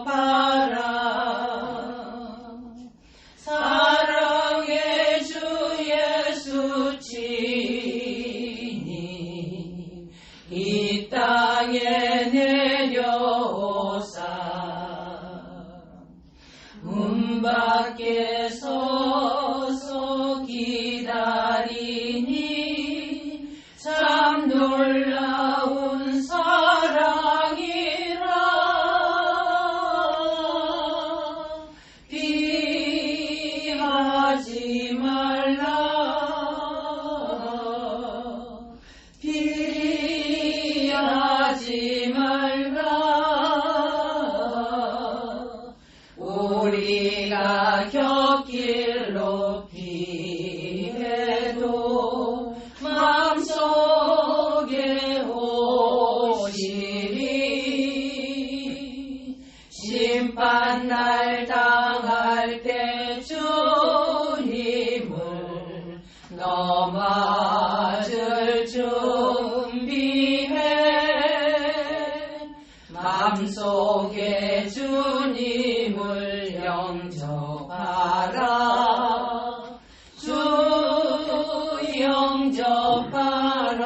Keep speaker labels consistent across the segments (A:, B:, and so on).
A: 영접하라. 사랑의 주 예수 친히 이 땅에 내려오사 문 밖에 서서 기다리니 참 놀라운 사랑이라. 피하지 말라. 피하지 말라. 우리가 곁길로 피해도 마음속에 오시리. 심판날 당할 때 주님을 넘어질 준비해. 마음속에 주님을 영접하라. 주 영접하라.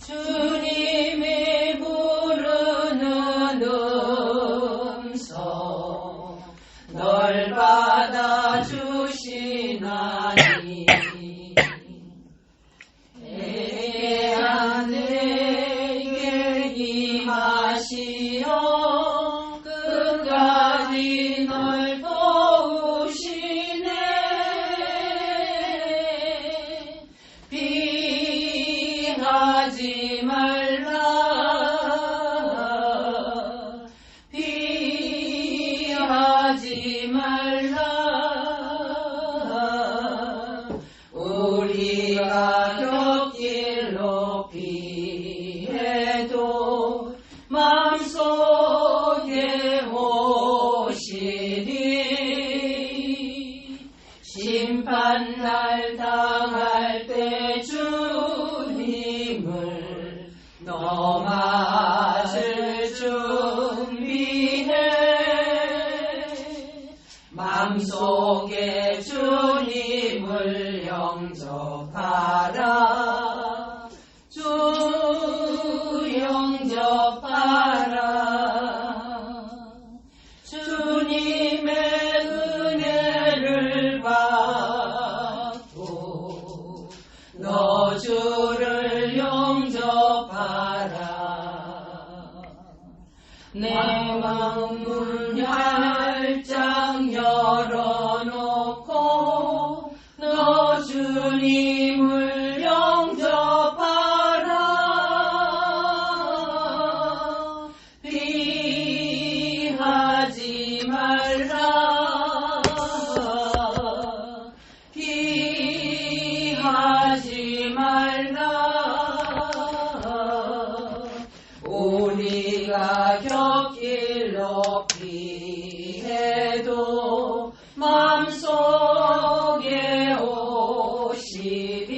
A: 주님이 부르는 음성 널 받아주시나니. 내게 임하시어 끝까지 널 도우시네. 피하지 말라. 피하지 말라. 우리가 곁길로 피해도 마음속에 오시리. 심판날 당할 때 주님을 넘어질 준비해. 마음속에 주님을 영접하라. 주 영접하라. 주님의 은혜를 받고 너 주를 영접하라. 내 마음 문 활짝 열어놓고 너 주님을 영접하라. 피하지 말라. 피하지 말라. 우리가 곁길로 피해도 마음속에 오시리.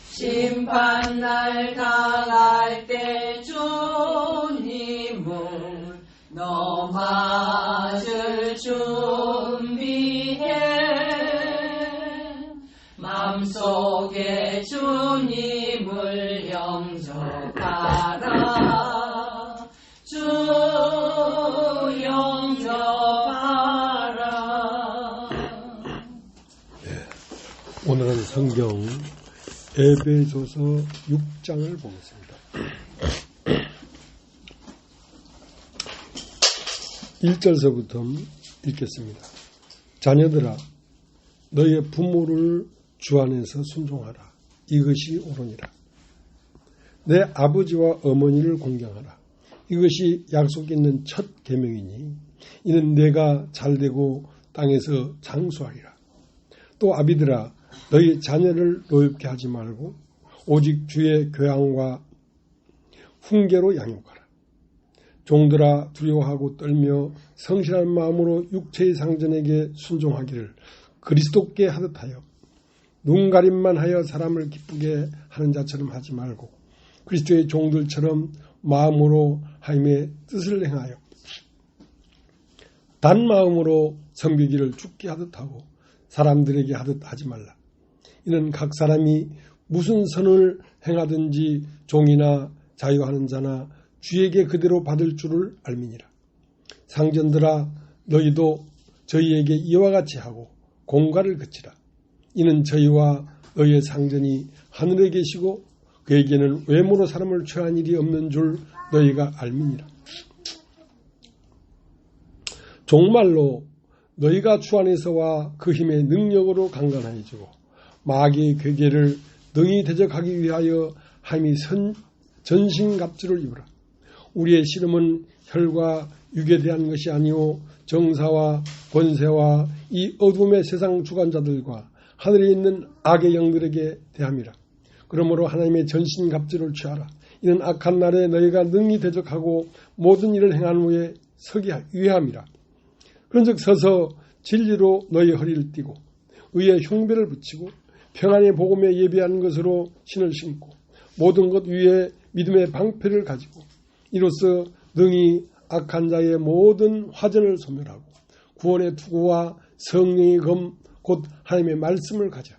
A: 심판날 당할 때 주님을 넘어질 준비해. 마음속에 주님을 영접하라. 주 영접하라.
B: 오늘은 성경 에베소서 6장을 보겠습니다. 1절서부터 읽겠습니다. 자녀들아, 너희의 부모를 주 안에서 순종하라. 이것이 옳으니라. 내 아버지와 어머니를 공경하라. 이것이 약속 있는 첫 계명이니 이는 내가 잘되고 땅에서 장수하리라. 또 아비들아, 너희 자녀를 노엽게 하지 말고 오직 주의 교양과 훈계로 양육하라. 종들아, 두려워하고 떨며 성실한 마음으로 육체의 상전에게 순종하기를 그리스도께 하듯하여 눈가림만 하여 사람을 기쁘게 하는 자처럼 하지 말고 그리스도의 종들처럼 마음으로 하나님의 뜻을 행하여 단 마음으로 섬기기를 죽게 하듯 하고 사람들에게 하듯 하지 말라. 이는 각 사람이 무슨 선을 행하든지 종이나 자유하는 자나 주에게 그대로 받을 줄을 알미니라. 상전들아 너희도 저희에게 이와 같이 하고 공갈을 그치라. 이는 저희와 너희의 상전이 하늘에 계시고 그에게는 외모로 사람을 취한 일이 없는 줄 너희가 알미니라. 종말로 너희가 주 안에서와 그 힘의 능력으로 강건해지고 마귀의 괴계를 능히 대적하기 위하여 하나님이 전신갑주를 입으라. 우리의 씨름은 혈과 육에 대한 것이 아니오 정사와 권세와 이 어둠의 세상 주관자들과 하늘에 있는 악의 영들에게 대함이라. 그러므로 하나님의 전신갑주를 취하라. 이는 악한 날에 너희가 능히 대적하고 모든 일을 행한 후에 서기 위함이라. 그런즉 서서 진리로 너희 허리를 띠고 의의 흉배를 붙이고 평안의 복음에 예비한 것으로 신을 신고 모든 것 위에 믿음의 방패를 가지고 이로써 능히 악한 자의 모든 화전을 소멸하고 구원의 투구와 성령의 검 곧 하나님의 말씀을 가져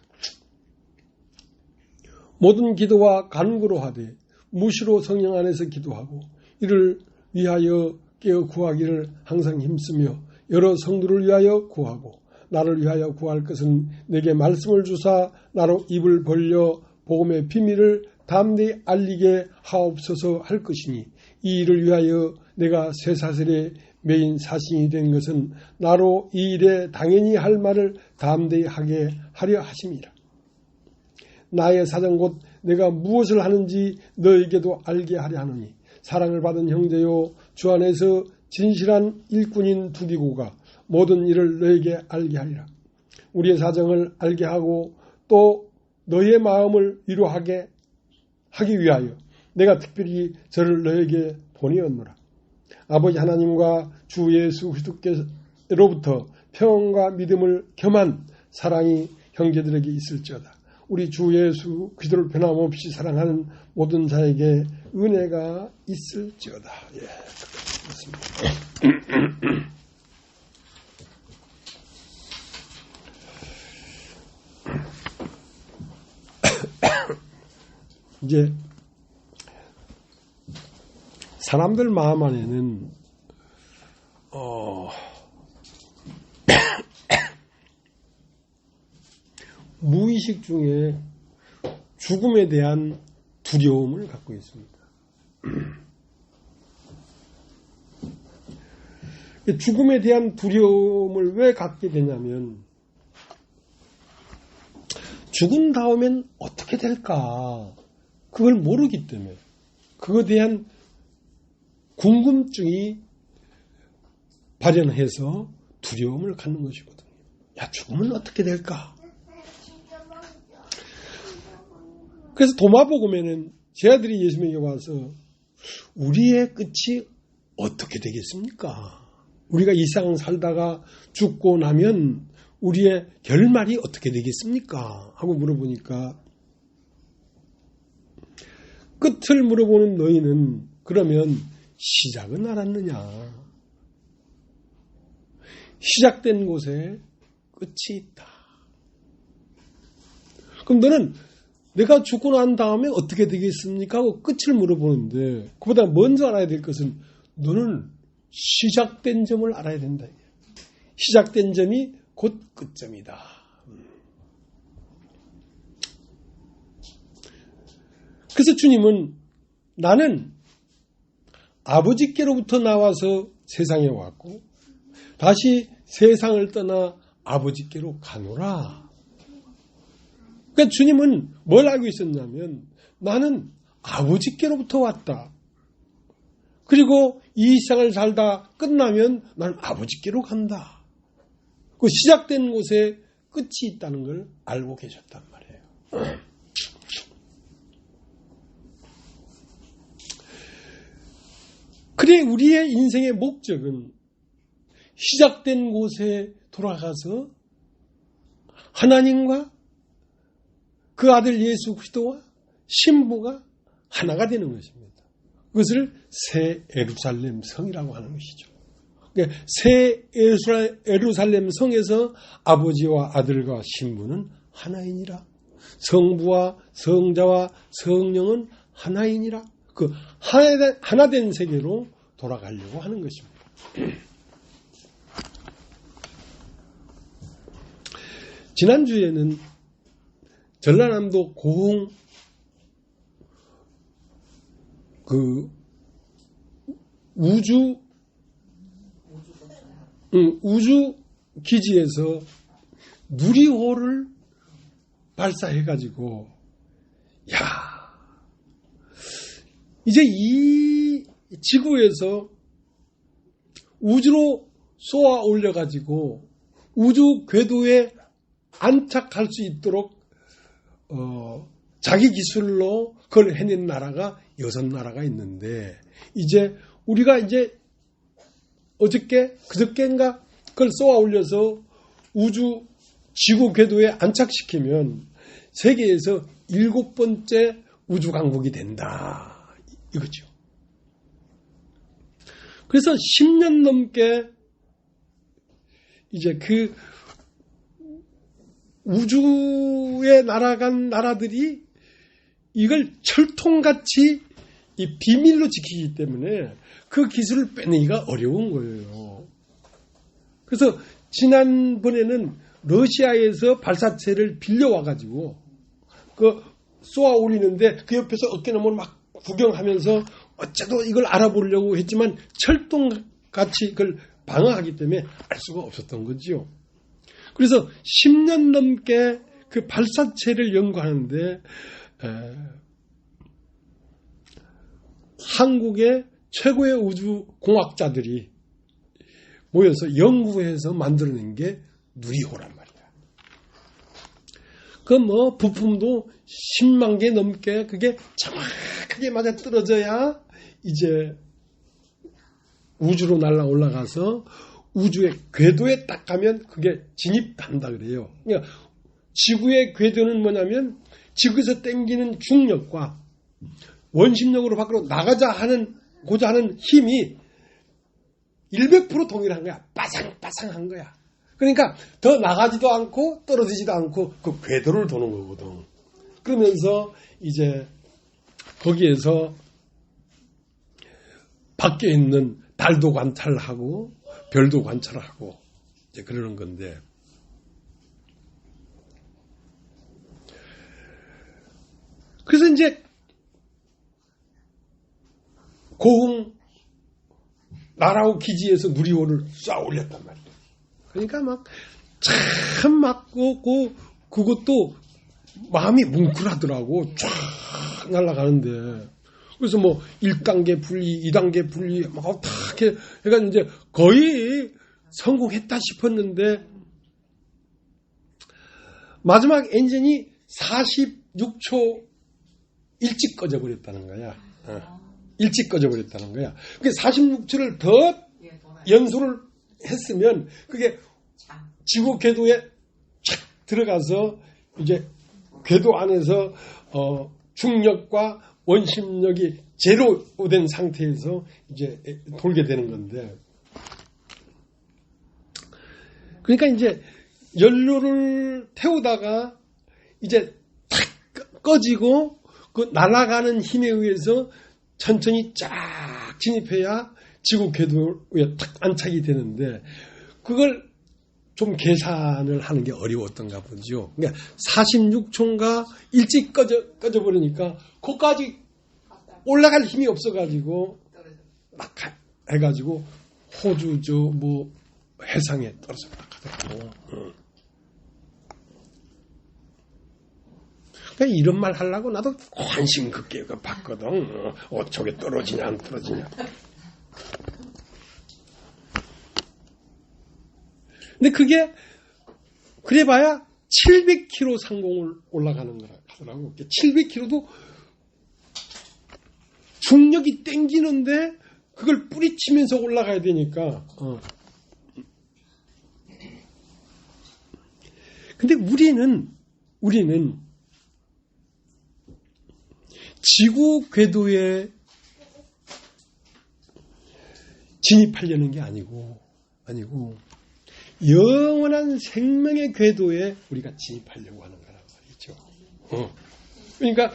B: 모든 기도와 간구로 하되 무시로 성령 안에서 기도하고 이를 위하여 깨어 구하기를 항상 힘쓰며 여러 성도를 위하여 구하고 나를 위하여 구할 것은 내게 말씀을 주사 나로 입을 벌려 복음의 비밀을 담대히 알리게 하옵소서 할 것이니 이 일을 위하여 내가 쇠사슬에 매인 사신이 된 것은 나로 이 일에 당연히 할 말을 담대히 하게 하려 하심이라. 나의 사정 곧 내가 무엇을 하는지 너에게도 알게 하려 하노니 사랑을 받은 형제요 주 안에서 진실한 일꾼인 두디고가 모든 일을 너에게 알게 하리라. 우리의 사정을 알게 하고 또 너의 마음을 위로하게 하기 위하여 내가 특별히 저를 너에게 보내었노라. 아버지 하나님과 주 예수 그리스도께로부터 평안과 믿음을 겸한 사랑이 형제들에게 있을지어다. 우리 주 예수 그리스도를 변함없이 사랑하는 모든 자에게 은혜가 있을지어다. 예, 그렇습니다. 이제 사람들 마음 안에는 무의식 중에 죽음에 대한 두려움을 갖고 있습니다. 죽음에 대한 두려움을 왜 갖게 되냐면 죽은 다음엔 어떻게 될까 그걸 모르기 때문에 그거에 대한 궁금증이 발현해서 두려움을 갖는 것이거든요. 야, 죽으면 어떻게 될까? 그래서 도마복음에는 제 아들이 예수님에게 와서 우리의 끝이 어떻게 되겠습니까? 우리가 이 세상 살다가 죽고 나면 우리의 결말이 어떻게 되겠습니까? 하고 물어보니까 끝을 물어보는 너희는 그러면 시작은 알았느냐? 시작된 곳에 끝이 있다. 그럼 너는 내가 죽고 난 다음에 어떻게 되겠습니까? 하고 끝을 물어보는데 그보다 먼저 알아야 될 것은 너는 시작된 점을 알아야 된다. 시작된 점이 곧 끝점이다. 그래서 주님은 나는 아버지께로부터 나와서 세상에 왔고 다시 세상을 떠나 아버지께로 가노라. 그러니까 주님은 뭘 알고 있었냐면 나는 아버지께로부터 왔다. 그리고 이 세상을 살다 끝나면 나는 아버지께로 간다. 그 시작된 곳에 끝이 있다는 걸 알고 계셨단 말이에요. 그래 우리의 인생의 목적은 시작된 곳에 돌아가서 하나님과 그 아들 예수 그리스도와 신부가 하나가 되는 것입니다. 그것을 새 예루살렘 성이라고 하는 것이죠. 그러니까 새 예루살렘 성에서 아버지와 아들과 신부는 하나이니라. 성부와 성자와 성령은 하나이니라. 그 하나된 세계로 돌아가려고 하는 것입니다. 지난주에는 전라남도 고흥 우주 기지에서 누리호를 발사해가지고, 이제 이 지구에서 우주로 쏘아 올려가지고 우주 궤도에 안착할 수 있도록 자기 기술로 그걸 해낸 나라가 6나라가 있는데, 이제 우리가 이제 그저께인가 그걸 쏘아 올려서 우주 지구 궤도에 안착시키면 세계에서 7번째 우주 강국이 된다, 이거죠. 그래서 10년 넘게 이제 그 우주에 날아간 나라들이 이걸 철통같이 이 비밀로 지키기 때문에 그 기술을 빼내기가 어려운 거예요. 그래서 지난번에는 러시아에서 발사체를 빌려와가지고 그 쏘아 올리는데 그 옆에서 어깨너머로 막 구경하면서 어째도 이걸 알아보려고 했지만 철통같이 그걸 방어하기 때문에 알 수가 없었던 거지요. 그래서 10년 넘게 그 발사체를 연구하는데 한국의 최고의 우주공학자들이 모여서 연구해서 만들어낸 게 누리호란 말이야. 그 부품도 10만 개 넘게 그게 정확하게 맞아 떨어져야 이제 우주로 날아 올라가서 우주의 궤도에 딱 가면 그게 진입한다 그래요. 그러니까 지구의 궤도는 뭐냐면 지구에서 땡기는 중력과 원심력으로 밖으로 나가자 하는 고자 하는 힘이 100% 동일한 거야. 빠상빠상한 거야. 그러니까 더 나가지도 않고 떨어지지도 않고 그 궤도를 도는 거거든. 그러면서 이제 거기에서 밖에 있는 달도 관찰하고 별도 관찰하고 이제 그러는 건데, 그래서 이제 고흥 나라호 기지에서 누리호를 쏴 올렸단 말이에요. 그러니까 그것도 마음이 뭉클하더라고. 쫙 날아가는데. 그래서 1단계 분리, 2단계 분리, 딱 해가지고 이제 거의 성공했다 싶었는데, 마지막 엔진이 46초 일찍 꺼져버렸다는 거야. 일찍 꺼져버렸다는 거야. 그게 46초를 더 연소를 했으면 그게 지구 궤도에 촥 들어가서 이제 궤도 안에서 중력과 원심력이 제로된 상태에서 이제 돌게 되는 건데, 그러니까 이제 연료를 태우다가 이제 탁 꺼지고 그 날아가는 힘에 의해서 천천히 쫙 진입해야 지구 궤도에 탁 안착이 되는데, 그걸 좀 계산을 하는 게 어려웠던가 보죠. 그러니까 46초인가 일찍 꺼져버리니까 거기까지 올라갈 힘이 없어가지고 막 해가지고 호주 해상에 떨어져 나가더라고. 그러니까 이런 말 하려고 나도 관심 깊게 봤거든. 저게 떨어지냐 안 떨어지냐. 근데 그게 그래봐야 700km 상공을 올라가는 거라 하더라고. 700km도 중력이 땡기는데 그걸 뿌리치면서 올라가야 되니까. 근데 우리는 지구 궤도에 진입하려는 게 아니고 영원한 생명의 궤도에 우리가 진입하려고 하는 거란 말이죠. 그러니까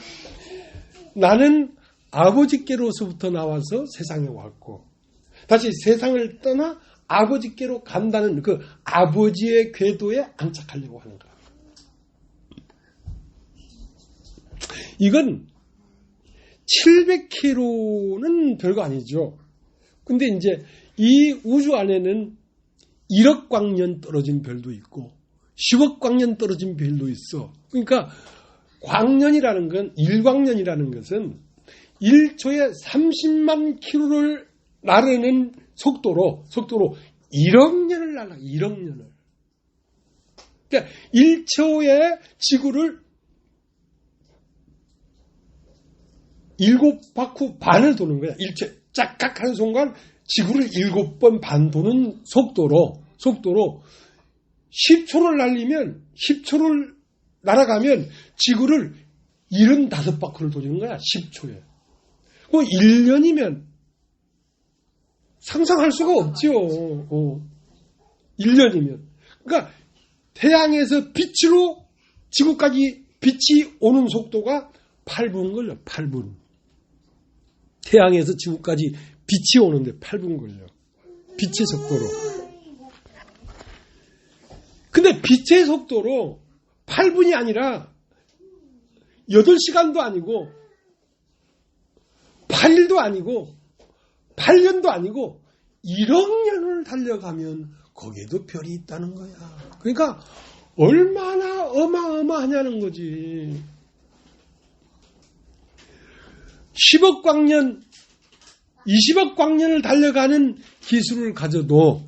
B: 나는 아버지께로서부터 나와서 세상에 왔고 다시 세상을 떠나 아버지께로 간다는 그 아버지의 궤도에 안착하려고 하는 거야. 이건 700km는 별거 아니죠. 근데 이제 이 우주 안에는 1억 광년 떨어진 별도 있고 10억 광년 떨어진 별도 있어. 그러니까 광년이라는 건 1광년이라는 것은 1초에 30만 킬로를 나르는 속도로 1억 년을 날아. 1억 년을. 그러니까 1초에 지구를 7바퀴 반을 도는 거야. 일체 짝깍 하는 순간 지구를 7번 반 도는 속도로 10초를 날리면 10초를 날아가면 지구를 75바퀴를 도는 거야. 10초에. 뭐 1년이면 상상할 수가 없죠. 1년이면. 그러니까 태양에서 빛으로 지구까지 빛이 오는 속도가 8분 걸려. 8분. 태양에서 지구까지 빛이 오는데 8분 걸려. 빛의 속도로. 근데 빛의 속도로 8분이 아니라 8시간도 아니고 8일도 아니고 8년도 아니고 1억 년을 달려가면 거기에도 별이 있다는 거야. 그러니까 얼마나 어마어마하냐는 거지. 10억 광년, 20억 광년을 달려가는 기술을 가져도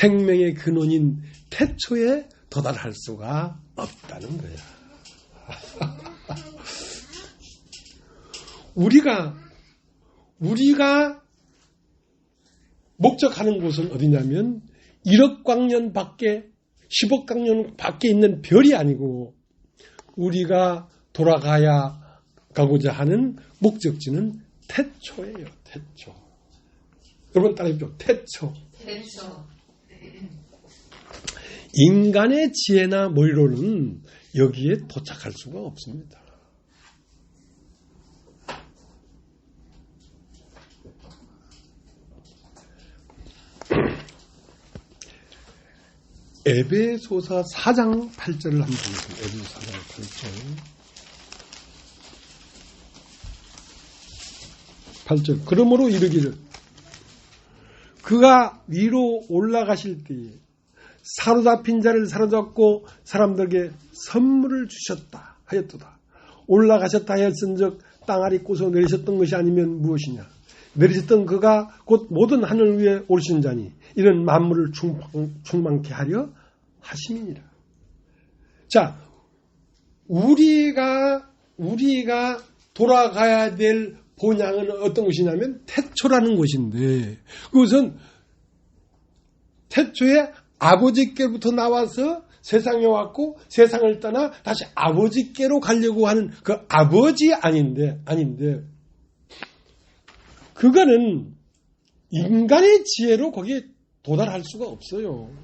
B: 생명의 근원인 태초에 도달할 수가 없다는 거야. 우리가 목적하는 곳은 어디냐면 1억 광년 밖에 10억 광년 밖에 있는 별이 아니고 우리가 가고자 하는 목적지는 태초예요. 태초. 여러분 따라해보죠. 태초. 인간의 지혜나 머리로는 여기에 도착할 수가 없습니다. 에베소서 4장 8절을 한번 보겠습니다. 에베소서 4장 8절. 그러므로 이르기를 그가 위로 올라가실 때에 사로잡힌 자를 사로잡고 사람들에게 선물을 주셨다 하였도다. 올라가셨다 하였은즉 땅아리 꼬서 내리셨던 것이 아니면 무엇이냐. 내리셨던 그가 곧 모든 하늘 위에 오르신 자니 이런 만물을 충만케 하려 하심이니라. 자, 우리가 돌아가야 될 본향은 어떤 것이냐면 태초라는 것인데 그것은 태초에 아버지께로부터 나와서 세상에 왔고 세상을 떠나 다시 아버지께로 가려고 하는 그 아버지 아닌데 그거는 인간의 지혜로 거기에 도달할 수가 없어요.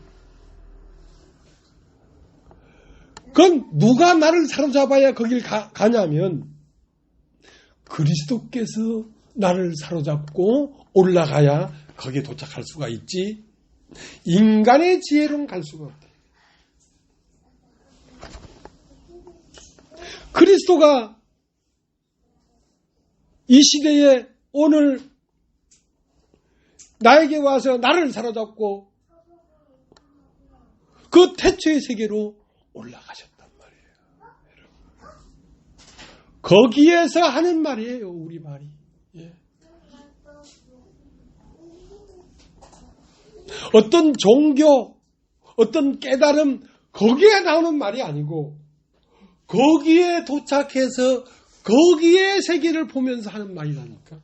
B: 그건 누가 나를 사로잡아야 거길 가냐면 그리스도께서 나를 사로잡고 올라가야 거기에 도착할 수가 있지 인간의 지혜로는 갈 수가 없다. 그리스도가 이 시대에 오늘 나에게 와서 나를 사로잡고 그 태초의 세계로 올라가셨단 말이에요. 거기에서 하는 말이에요. 우리 말이. 예. 어떤 종교, 어떤 깨달음 거기에 나오는 말이 아니고 거기에 도착해서 거기에 세계를 보면서 하는 말이라니까.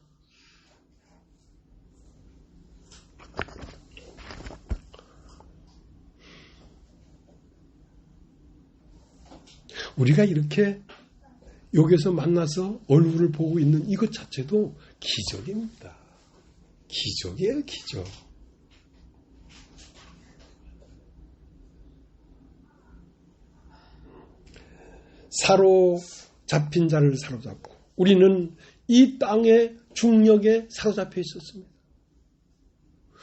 B: 우리가 이렇게 여기서 만나서 얼굴을 보고 있는 이것 자체도 기적입니다. 기적이에요, 기적. 사로잡힌 자를 사로잡고 우리는 이 땅의 중력에 사로잡혀 있었습니다.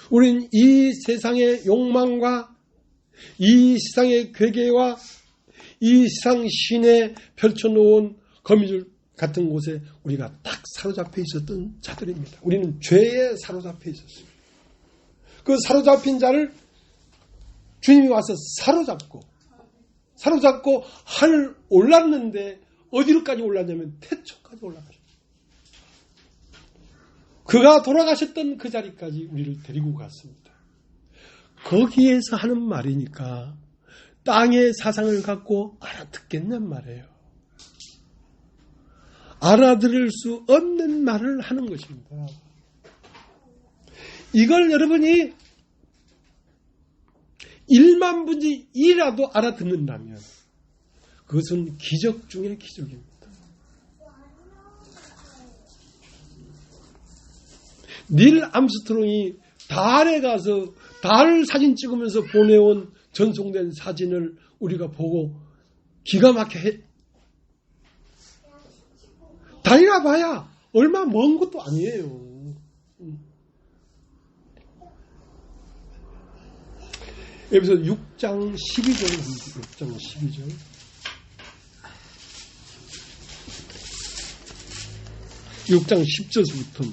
B: 우리는 이 세상의 욕망과 이 세상의 괴계와 이 세상 신에 펼쳐놓은 거미줄 같은 곳에 우리가 딱 사로잡혀 있었던 자들입니다. 우리는 죄에 사로잡혀 있었습니다. 그 사로잡힌 자를 주님이 와서 사로잡고 하늘 올랐는데 어디로까지 올랐냐면 태초까지 올라가셨어요. 그가 돌아가셨던 그 자리까지 우리를 데리고 갔습니다. 거기에서 하는 말이니까 땅의 사상을 갖고 알아듣겠냔 말이에요. 알아들을 수 없는 말을 하는 것입니다. 이걸 여러분이 1만 분의 1이라도 알아듣는다면 그것은 기적 중의 기적입니다. 닐 암스트롱이 달에 가서 달 사진 찍으면서 보내온 전송된 사진을 우리가 보고 기가 막혀 달이라 봐야 얼마 먼 것도 아니에요. 여기서 6장 12절 6장 12절 (6장 10절부터)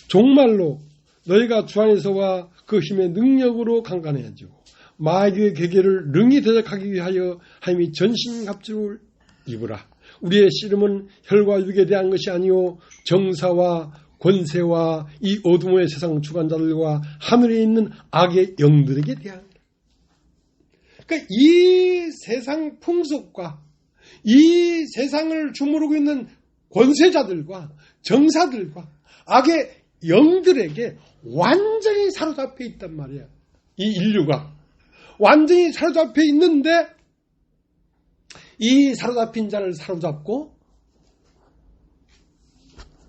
B: 정말로 너희가 주 안에서와 그 힘의 능력으로 강건해지고 마귀의 괴계를 능히 대적하기 위하여 하나님이 전신갑주를 입으라. 우리의 씨름은 혈과 육에 대한 것이 아니요 정사와 권세와 이 어둠의 세상 주관자들과 하늘에 있는 악의 영들에게 대한. 그러니까 이 세상 풍속과 이 세상을 주무르고 있는 권세자들과 정사들과 악의 영들에게 완전히 사로잡혀 있단 말이야. 이 인류가 완전히 사로잡혀 있는데 이 사로잡힌 자를 사로잡고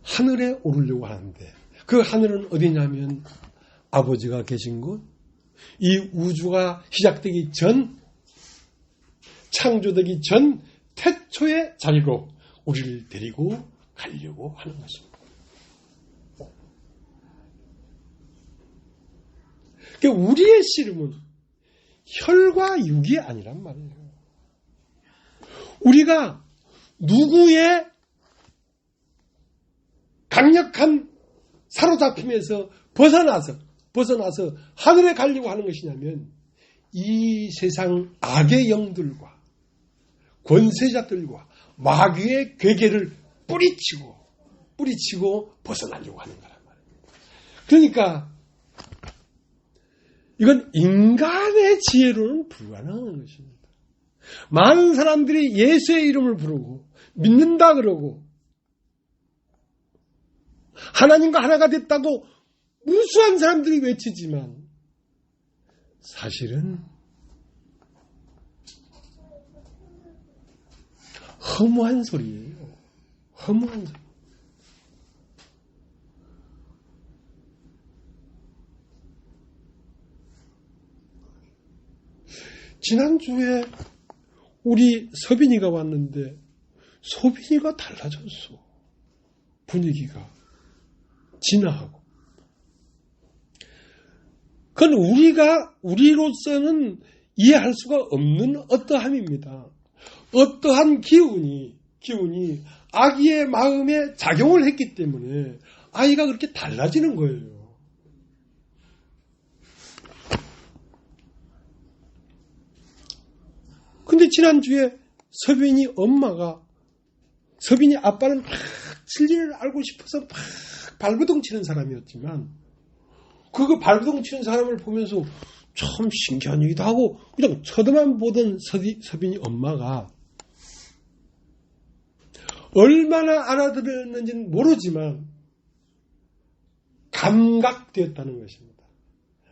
B: 하늘에 오르려고 하는데 그 하늘은 어디냐면 아버지가 계신 곳, 이 우주가 시작되기 전, 창조되기 전 태초의 자리로 우리를 데리고 가려고 하는 것입니다. 그러니까 우리의 씨름은 혈과 육이 아니란 말이에요. 우리가 누구의 강력한 사로잡힘에서 벗어나서 하늘에 가려고 하는 것이냐면 이 세상 악의 영들과 권세자들과 마귀의 괴계를 뿌리치고 벗어나려고 하는 거란 말입니다. 그러니까 이건 인간의 지혜로는 불가능한 것입니다. 많은 사람들이 예수의 이름을 부르고 믿는다 그러고 하나님과 하나가 됐다고 무수한 사람들이 외치지만 사실은 허무한 소리예요. 허무한 소리. 지난주에 우리 서빈이가 왔는데 소빈이가 달라졌어. 분위기가 진화하고. 그건 우리로서는 이해할 수가 없는 어떠함입니다. 어떠한 기운이 아기의 마음에 작용을 했기 때문에 아이가 그렇게 달라지는 거예요. 근데 지난주에 서빈이 아빠는 막 진리를 알고 싶어서 막 발버둥 치는 사람이었지만 그거 발버둥 치는 사람을 보면서 참 신기한 얘기도 하고 그냥 쳐다만 보던 서빈이 엄마가 얼마나 알아들었는지는 모르지만 감각되었다는 것입니다.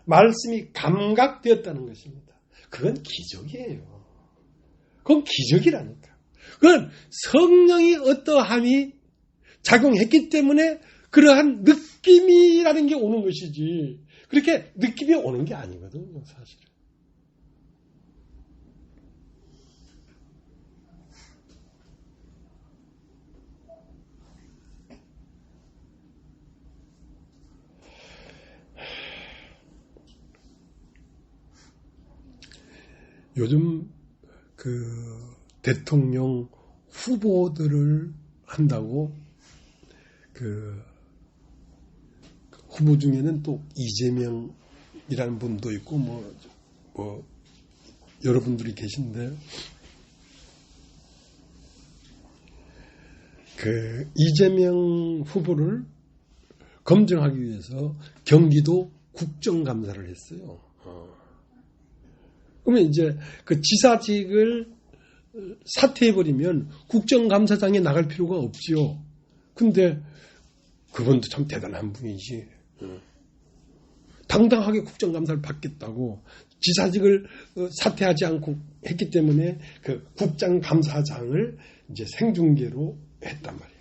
B: 말씀이 감각되었다는 것입니다. 그건 기적이에요. 그건 기적이라니까. 그건 성령이 어떠함이 작용했기 때문에 그러한 느낌이라는 게 오는 것이지, 그렇게 느낌이 오는 게 아니거든요, 사실은. 요즘 대통령 후보들을 한다고 후보 중에는 또 이재명이라는 분도 있고 여러분들이 계신데, 이재명 후보를 검증하기 위해서 경기도 국정감사를 했어요. 그러면 이제 지사직을 사퇴해버리면 국정감사장에 나갈 필요가 없지요. 근데 그분도 참 대단한 분이지. 당당하게 국정감사를 받겠다고 지사직을 사퇴하지 않고 했기 때문에 국정감사장을 이제 생중계로 했단 말이에요.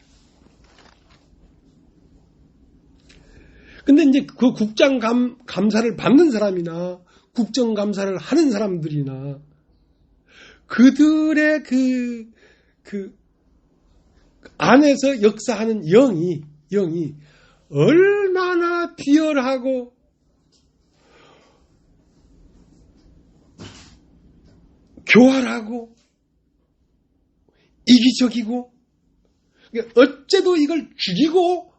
B: 근데 이제 국정감사를 받는 사람이나 국정감사를 하는 사람들이나 그들의 안에서 역사하는 영이 얼마나 비열하고 교활하고 이기적이고, 어째도 이걸 죽이고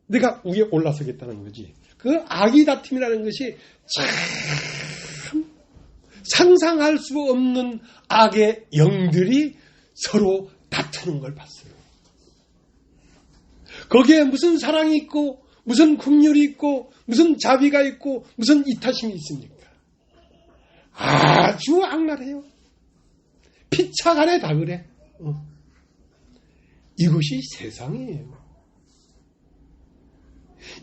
B: 내가 위에 올라서겠다는 거지. 그 아기다툼이라는 것이 참 상상할 수 없는 악의 영들이 서로 다투는 걸 봤어요. 거기에 무슨 사랑이 있고 무슨 긍휼이 있고 무슨 자비가 있고 무슨 이타심이 있습니까? 아주 악랄해요. 피차간에 다 그래. 이것이 세상이에요.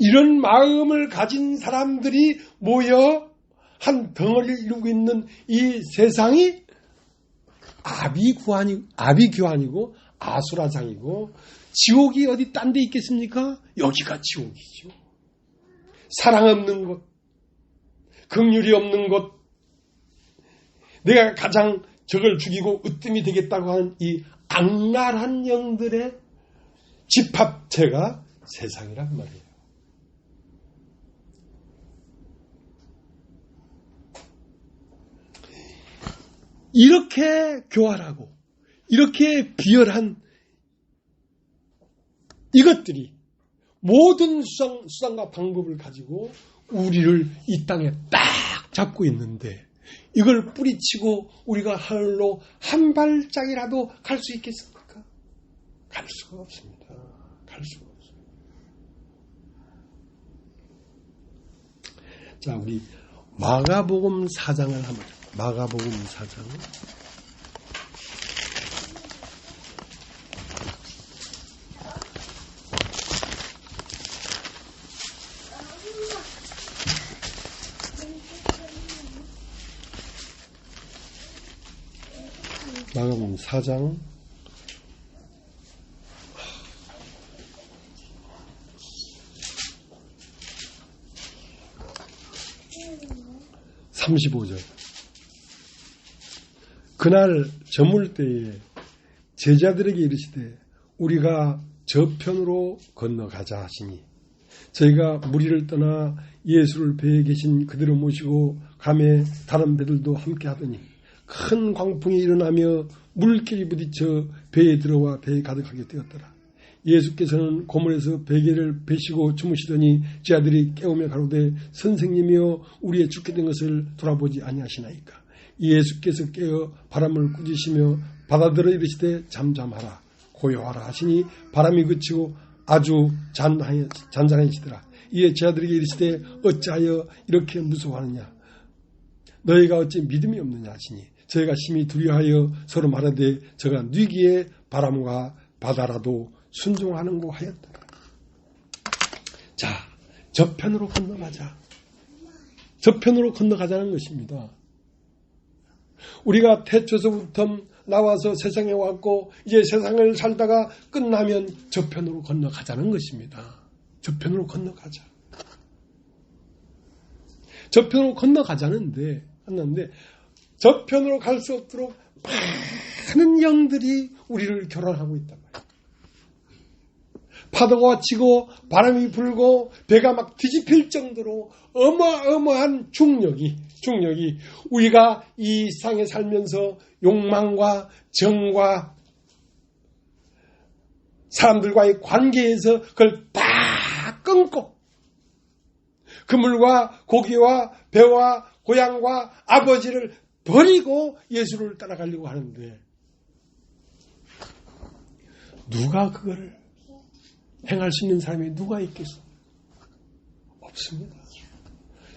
B: 이런 마음을 가진 사람들이 모여 한 덩어리를 이루고 있는 이 세상이 아비규환이고 아수라장이고, 지옥이 어디 딴 데 있겠습니까? 여기가 지옥이죠. 사랑 없는 곳, 긍휼이 없는 곳, 내가 가장 적을 죽이고 으뜸이 되겠다고 하는 이 악랄한 영들의 집합체가 세상이란 말이에요. 이렇게 교활하고 이렇게 비열한 이것들이 모든 수단과 방법을 가지고 우리를 이 땅에 딱 잡고 있는데, 이걸 뿌리치고 우리가 하늘로 한 발짝이라도 갈 수 있겠습니까? 갈 수가 없습니다. 갈 수가 없어요. 자, 우리 마가복음 4장을 한번 보자. 마가복음 4장. 마가복음 4장 35절. 그날 저물 때에 제자들에게 이르시되 우리가 저편으로 건너가자 하시니, 저희가 무리를 떠나 예수를 배에 계신 그대로 모시고 감에 다른 배들도 함께 하더니 큰 광풍이 일어나며 물길이 부딪혀 배에 들어와 배에 가득하게 되었더라. 예수께서는 고물에서 베개를 베시고 주무시더니 제 아들이 깨우며 가로되 선생님이여 우리의 죽게 된 것을 돌아보지 아니하시나이까. 예수께서 깨어 바람을 꾸짖으시며 바다들어 이르시되 잠잠하라 고요하라 하시니 바람이 그치고 아주 잔잔해지더라. 이에 제 아들에게 이르시되 어찌하여 이렇게 무서워하느냐, 너희가 어찌 믿음이 없느냐 하시니, 저희가 심히 두려워하여 서로 말하되 저가 뉘기에 바람과 바다라도 순종하는고 하였더라. 자, 저편으로 건너가자. 저편으로 건너가자는 것입니다. 우리가 태초서부터 나와서 세상에 왔고 이제 세상을 살다가 끝나면 저편으로 건너가자는 것입니다. 저편으로 건너가자. 저편으로 건너가자는데 저편으로 갈 수 없도록 많은 영들이 우리를 교란하고 있단 말이에요. 파도가 치고 바람이 불고 배가 막 뒤집힐 정도로 어마어마한 중력이 우리가 이 세상에 살면서 욕망과 정과 사람들과의 관계에서 그걸 다 끊고 그물과 고기와 배와 고향과 아버지를 버리고 예수를 따라가려고 하는데 누가 그거를 행할 수 있는 사람이 누가 있겠어? 없습니다.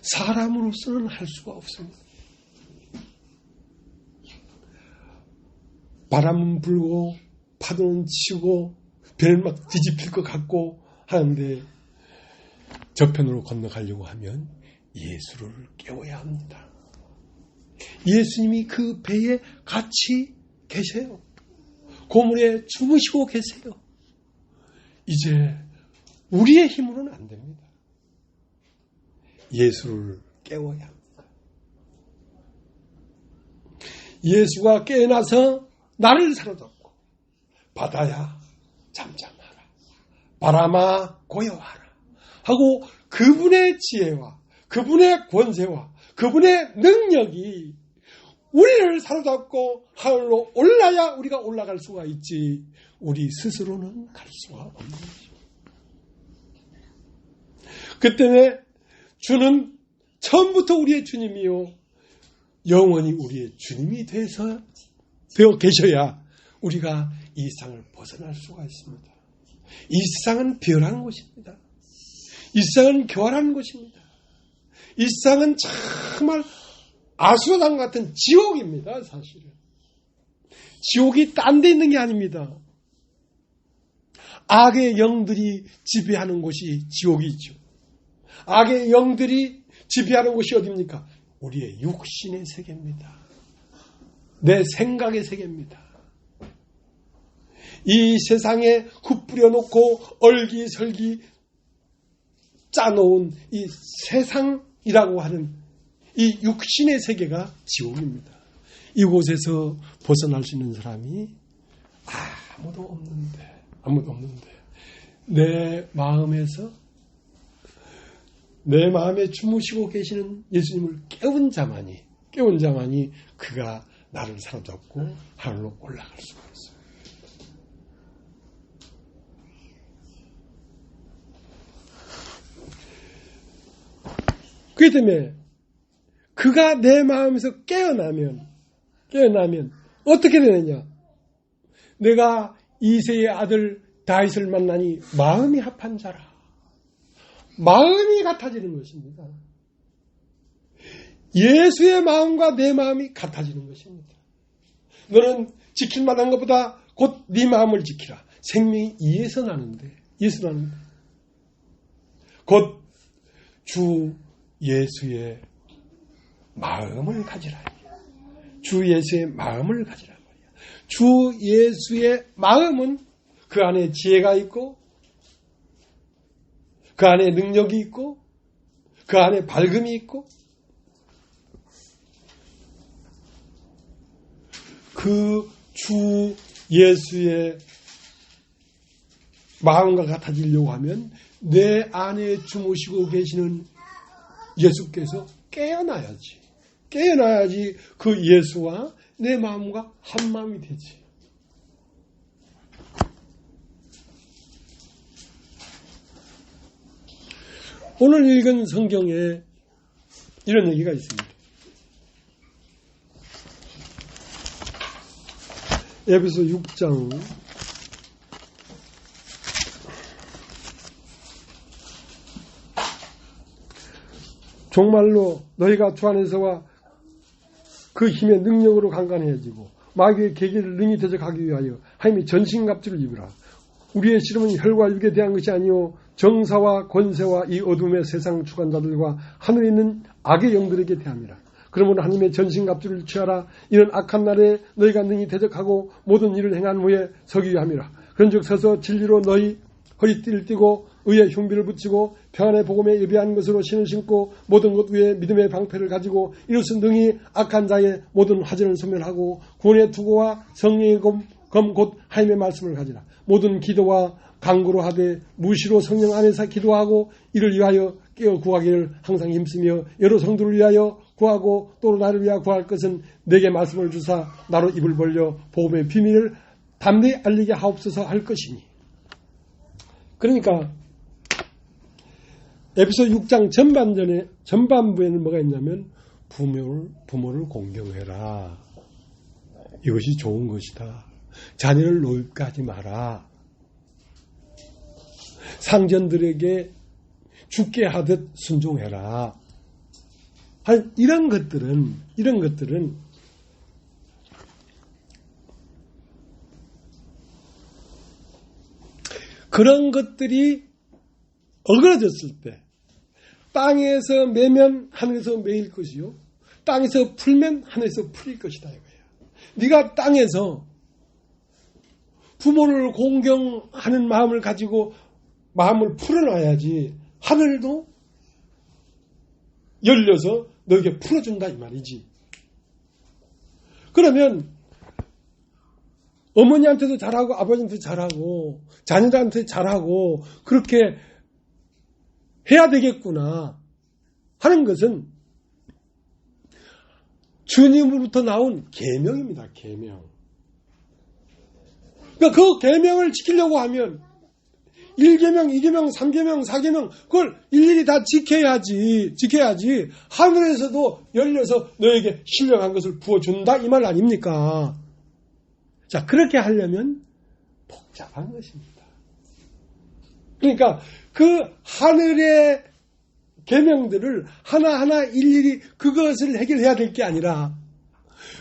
B: 사람으로서는 할 수가 없습니다. 바람은 불고 파도는 치고 배는 막 뒤집힐 것 같고 하는데 저편으로 건너가려고 하면 예수를 깨워야 합니다. 예수님이 그 배에 같이 계세요. 고물에 주무시고 계세요. 이제 우리의 힘으로는 안 됩니다. 예수를 깨워야 합니다. 예수가 깨어나서 나를 사로잡고 바다야 잠잠하라 바람아 고요하라 하고 그분의 지혜와 그분의 권세와 그분의 능력이 우리를 사로잡고 하늘로 올라야 우리가 올라갈 수가 있지 우리 스스로는 갈 수가 없는 것입니다. 그 때문에 주는 처음부터 우리의 주님이요 영원히 우리의 주님이 되어 계셔야 우리가 이 세상을 벗어날 수가 있습니다. 이 세상은 비열한 곳입니다. 이 세상은 교활한 곳입니다. 이 세상은 정말 아수라장 같은 지옥입니다. 사실은. 지옥이 딴 데 있는 게 아닙니다. 악의 영들이 지배하는 곳이 지옥이죠. 악의 영들이 지배하는 곳이 어디입니까? 우리의 육신의 세계입니다. 내 생각의 세계입니다. 이 세상에 흩뿌려 놓고 얼기설기 짜놓은 이 세상이라고 하는 이 육신의 세계가 지옥입니다. 이곳에서 벗어날 수 있는 사람이 아무도 없는데 내 마음에 주무시고 계시는 예수님을 깨운 자만이 그가 나를 사로잡고 하늘로 올라갈 수가 있어요. 그렇기 때문에 그가 내 마음에서 깨어나면 어떻게 되느냐? 내가 이새의 아들 다윗을 만나니 마음이 합한 자라. 마음이 같아지는 것입니다. 예수의 마음과 내 마음이 같아지는 것입니다. 너는 지킬 만한 것보다 곧 네 마음을 지키라. 생명이 이에서 나는데 곧 주 예수의 마음을 가지라. 주 예수의 마음을 가지라 말이야. 주 예수의 마음은 그 안에 지혜가 있고 그 안에 능력이 있고 그 안에 밝음이 있고 그 주 예수의 마음과 같아지려고 하면 내 안에 주무시고 계시는 예수께서 깨어나야지 그 예수와 내 마음과 한 마음이 되지. 오늘 읽은 성경에 이런 얘기가 있습니다. 에베소 6장 '정말로 너희가 주 안에서와 그 힘의 능력으로 강건해지고 마귀의 계기를 능히 대적하기 위하여 하나님의 전신갑주를 입으라. 우리의 씨름은 혈과 육에 대한 것이 아니요 정사와 권세와 이 어둠의 세상 주관자들과 하늘에 있는 악의 영들에게 대함이라. 그러므로 하나님의 전신갑주를 취하라. 이는 악한 날에 너희가 능히 대적하고 모든 일을 행한 후에 서기 위함이라. 그런즉 서서 진리로 너희 허리띠를 띠고 의의 흉비를 붙이고 평안의 복음에 예비한 것으로 신을 신고 모든 것 위에 믿음의 방패를 가지고 이로써 능히 악한 자의 모든 화전을 소멸하고 구원의 투구와 성령의 검 곧 하나님의 말씀을 가지라. 모든 기도와 간구로 하되 무시로 성령 안에서 기도하고 이를 위하여 깨어 구하기를 항상 힘쓰며 여러 성도를 위하여 구하고 또 나를 위하여 구할 것은 내게 말씀을 주사 나로 입을 벌려 복음의 비밀을 담대히 알리게 하옵소서 할 것이니. 그러니까 에베소 6장 전반부에는 뭐가 있냐면 부모를 공경해라. 이것이 좋은 것이다. 자녀를 노엽게 하지 마라. 상전들에게 죽게 하듯 순종해라. 이런 것들은 그런 것들이 어그러졌을 때 땅에서 매면 하늘에서 매일 것이요 땅에서 풀면 하늘에서 풀릴 것이다 이거야. 네가 땅에서 부모를 공경하는 마음을 가지고 마음을 풀어놔야지 하늘도 열려서 너에게 풀어준다 이 말이지. 그러면 어머니한테도 잘하고 아버지한테도 잘하고 자녀들한테 잘하고 그렇게 해야 되겠구나 하는 것은 주님으로부터 나온 계명입니다. 계명. 그러니까 그 계명을 지키려고 하면 1계명, 2계명, 3계명, 4계명 그걸 일일이 다 지켜야지 하늘에서도 열려서 너에게 신령한 것을 부어준다 이 말 아닙니까? 자, 그렇게 하려면 복잡한 것입니다. 그러니까 그 하늘의 계명들을 하나하나 일일이 그것을 해결해야 될 게 아니라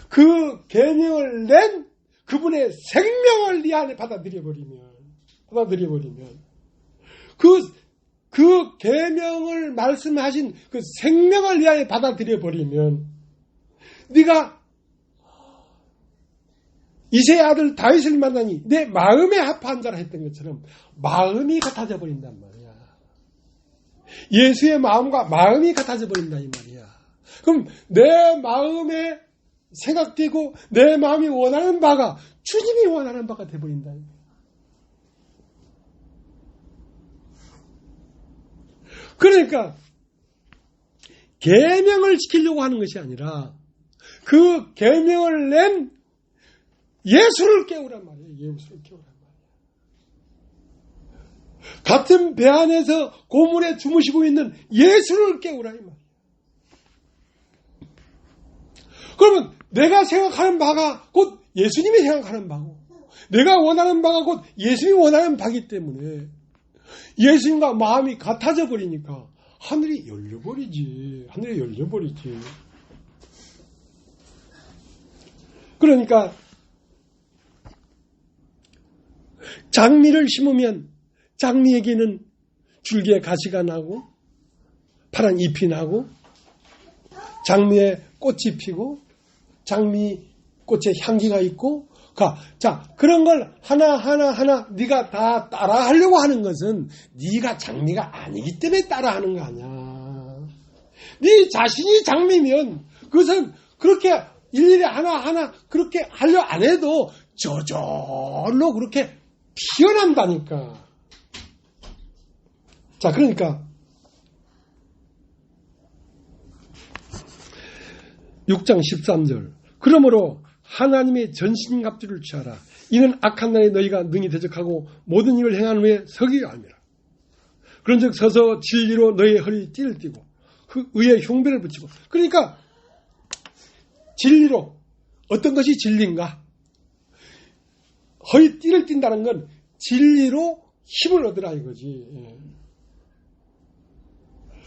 B: 그 계명을 낸 그분의 생명을 네 안에 받아들여버리면 그 계명을 말씀하신 그 생명을 네 안에 받아들여버리면 네가 이새의 아들 다윗을 만나니 내 마음에 합한 자라 했던 것처럼 마음이 같아져 버린단 말이야. 예수의 마음과 마음이 같아져 버린다 이 말이야. 그럼 내 마음에 생각되고 내 마음이 원하는 바가 주님이 원하는 바가 되어버린다. 그러니까 계명을 지키려고 하는 것이 아니라 그 계명을 낸 예수를 깨우란 말이에요. 예수를 깨우란 말이에요. 같은 배 안에서 고물에 주무시고 있는 예수를 깨우라 이 말이에요. 그러면 내가 생각하는 바가 곧 예수님이 생각하는 바고 내가 원하는 바가 곧 예수님이 원하는 바기 때문에 예수님과 마음이 같아져 버리니까 하늘이 열려버리지. 그러니까 장미를 심으면 장미에게는 줄기에 가시가 나고 파란 잎이 나고 장미에 꽃이 피고 장미 꽃에 향기가 있고 자 그런 걸 하나 네가 다 따라하려고 하는 것은 네가 장미가 아니기 때문에 따라하는 거 아니야. 네 자신이 장미면 그것은 그렇게 일일이 하나 그렇게 하려 안 해도 저절로 그렇게 피어난다니까. 자, 그러니까 6장 13절 그러므로 하나님의 전신갑주를 취하라. 이는 악한 날에 너희가 능히 대적하고 모든 일을 행한 후에 서기 위함이라. 그런즉 서서 진리로 너희의 허리 띠를 띠고 의의 흉배를 붙이고. 그러니까 진리로 어떤 것이 진리인가? 허리 띠를 띈다는 건 진리로 힘을 얻으라 이거지.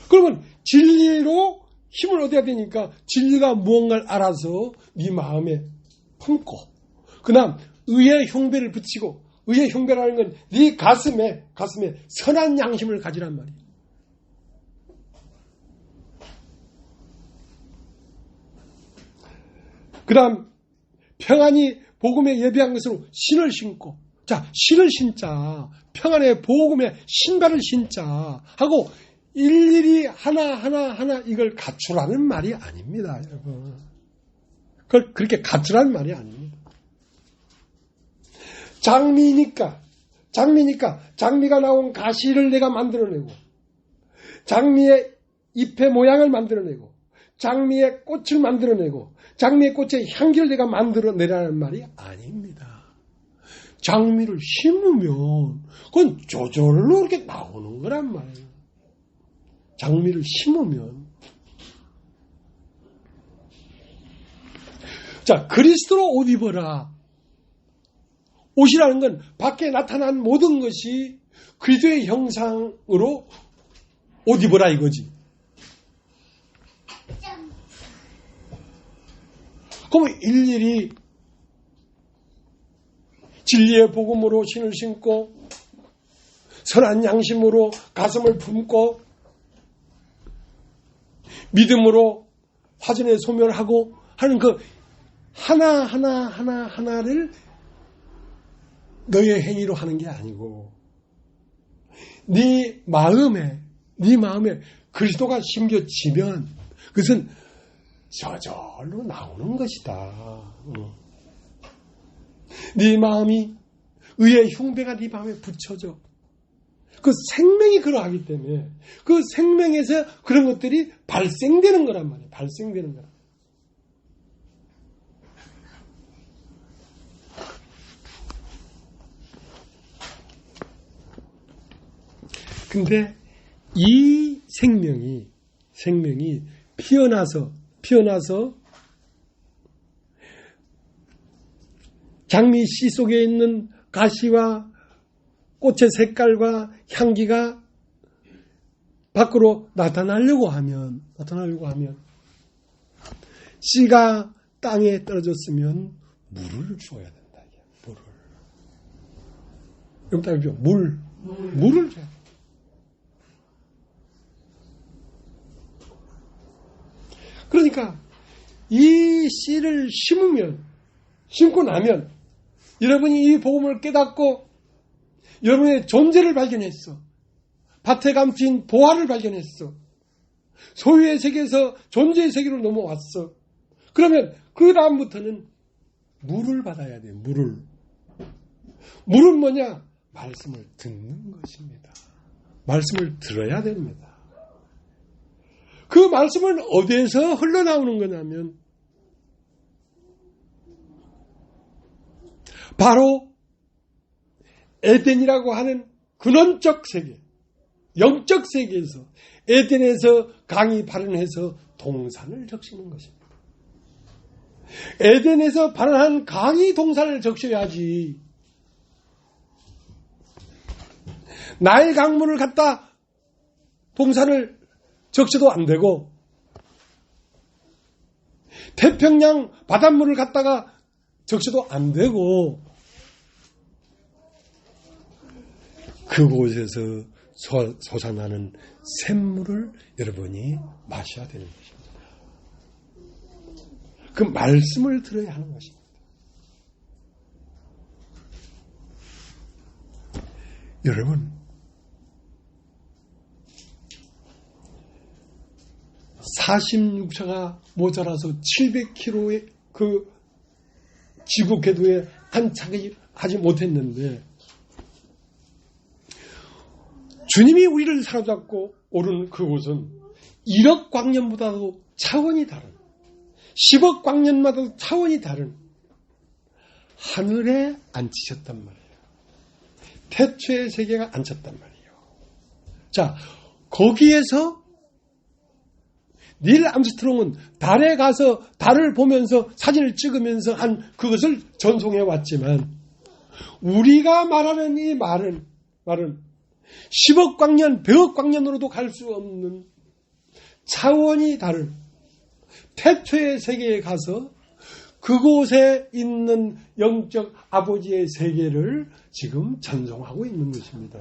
B: 그러면 진리로 힘을 얻어야 되니까 진리가 무언가를 알아서 네 마음에 품고 그 다음 의의 흉배를 붙이고 의의 흉배라는 건 네 가슴에 선한 양심을 가지란 말이에요. 그 다음 평안이 복음에 예비한 것으로 신을 신고, 자, 신을 신자, 평안의 복음에 신발을 신자 하고 일일이 하나 이걸 갖추라는 말이 아닙니다, 여러분. 그걸 그렇게 갖추라는 말이 아닙니다. 장미가 나온 가시를 내가 만들어내고, 장미의 잎의 모양을 만들어내고, 장미의 꽃을 만들어내고, 장미의 꽃의 향기를 내가 만들어내라는 말이 아닙니다. 장미를 심으면 그건 저절로 이렇게 나오는 거란 말이에요. 장미를 심으면. 자, 그리스도로 옷 입어라. 옷이라는 건 밖에 나타난 모든 것이 그리스도의 형상으로 옷 입어라 이거지. 그러면 일일이 진리의 복음으로 신을 신고 선한 양심으로 가슴을 품고 믿음으로 화전에 소멸하고 하는 그 하나를 너의 행위로 하는 게 아니고 네 마음에 그리스도가 심겨지면 그것은 저절로 나오는 것이다. 네 마음이 의의 흉배가 네 마음에 붙여져. 그 생명이 그러하기 때문에 그 생명에서 그런 것들이 발생되는 거란 말이에요. 발생되는 거란. 근데 이 생명이 피어나서 장미 씨 속에 있는 가시와 꽃의 색깔과 향기가 밖으로 나타나려고 하면 씨가 땅에 떨어졌으면 물을 줘야 된다. 물을 줘야 된다. 그러니까 이 씨를 심고 나면 여러분이 이 복음을 깨닫고 여러분의 존재를 발견했어. 밭에 감춘 보화를 발견했어. 소유의 세계에서 존재의 세계로 넘어왔어. 그러면 그 다음부터는 물을 받아야 돼요. 물은 뭐냐? 말씀을 듣는 것입니다. 말씀을 들어야 됩니다. 그 말씀은 어디에서 흘러나오는 거냐면 바로 에덴이라고 하는 근원적 세계, 영적 세계에서 에덴에서 강이 발현해서 동산을 적시는 것입니다. 에덴에서 발현한 강이 동산을 적셔야지. 나일 강물을 갖다 동산을 적셔도 안 되고 태평양 바닷물을 갖다가 적셔도 안 되고 그곳에서 솟아나는 샘물을 여러분이 마셔야 되는 것입니다. 그 말씀을 들어야 하는 것입니다. 여러분, 46차가 모자라서 700km의 그 지구 궤도에 안착하지 못했는데 주님이 우리를 사로잡고 오른 그곳은 1억 광년보다도 차원이 다른 10억 광년마다도 차원이 다른 하늘에 앉히셨단 말이에요. 태초의 세계가 앉혔단 말이에요. 자, 거기에서 닐 암스트롱은 달에 가서 달을 보면서 사진을 찍으면서 한 그것을 전송해 왔지만 우리가 말하는 이 말은 10억 광년, 100억 광년으로도 갈 수 없는 차원이 다른 태초의 세계에 가서 그곳에 있는 영적 아버지의 세계를 지금 전송하고 있는 것입니다.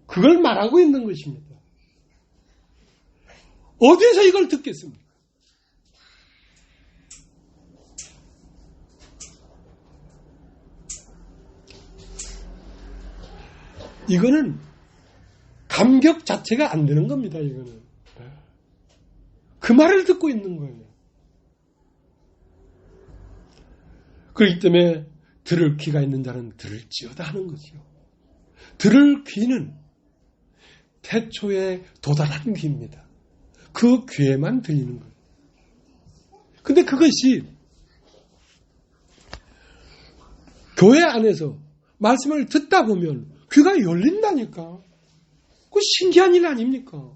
B: 그걸 말하고 있는 것입니다. 어디에서 이걸 듣겠습니까? 이거는 감격 자체가 안 되는 겁니다. 이거는. 그 말을 듣고 있는 거예요. 그렇기 때문에 들을 귀가 있는 자는 들을지어다 하는 거죠. 들을 귀는 태초에 도달한 귀입니다. 그 귀에만 들리는 거예요. 근데 그것이 교회 안에서 말씀을 듣다 보면 귀가 열린다니까. 그 신기한 일 아닙니까?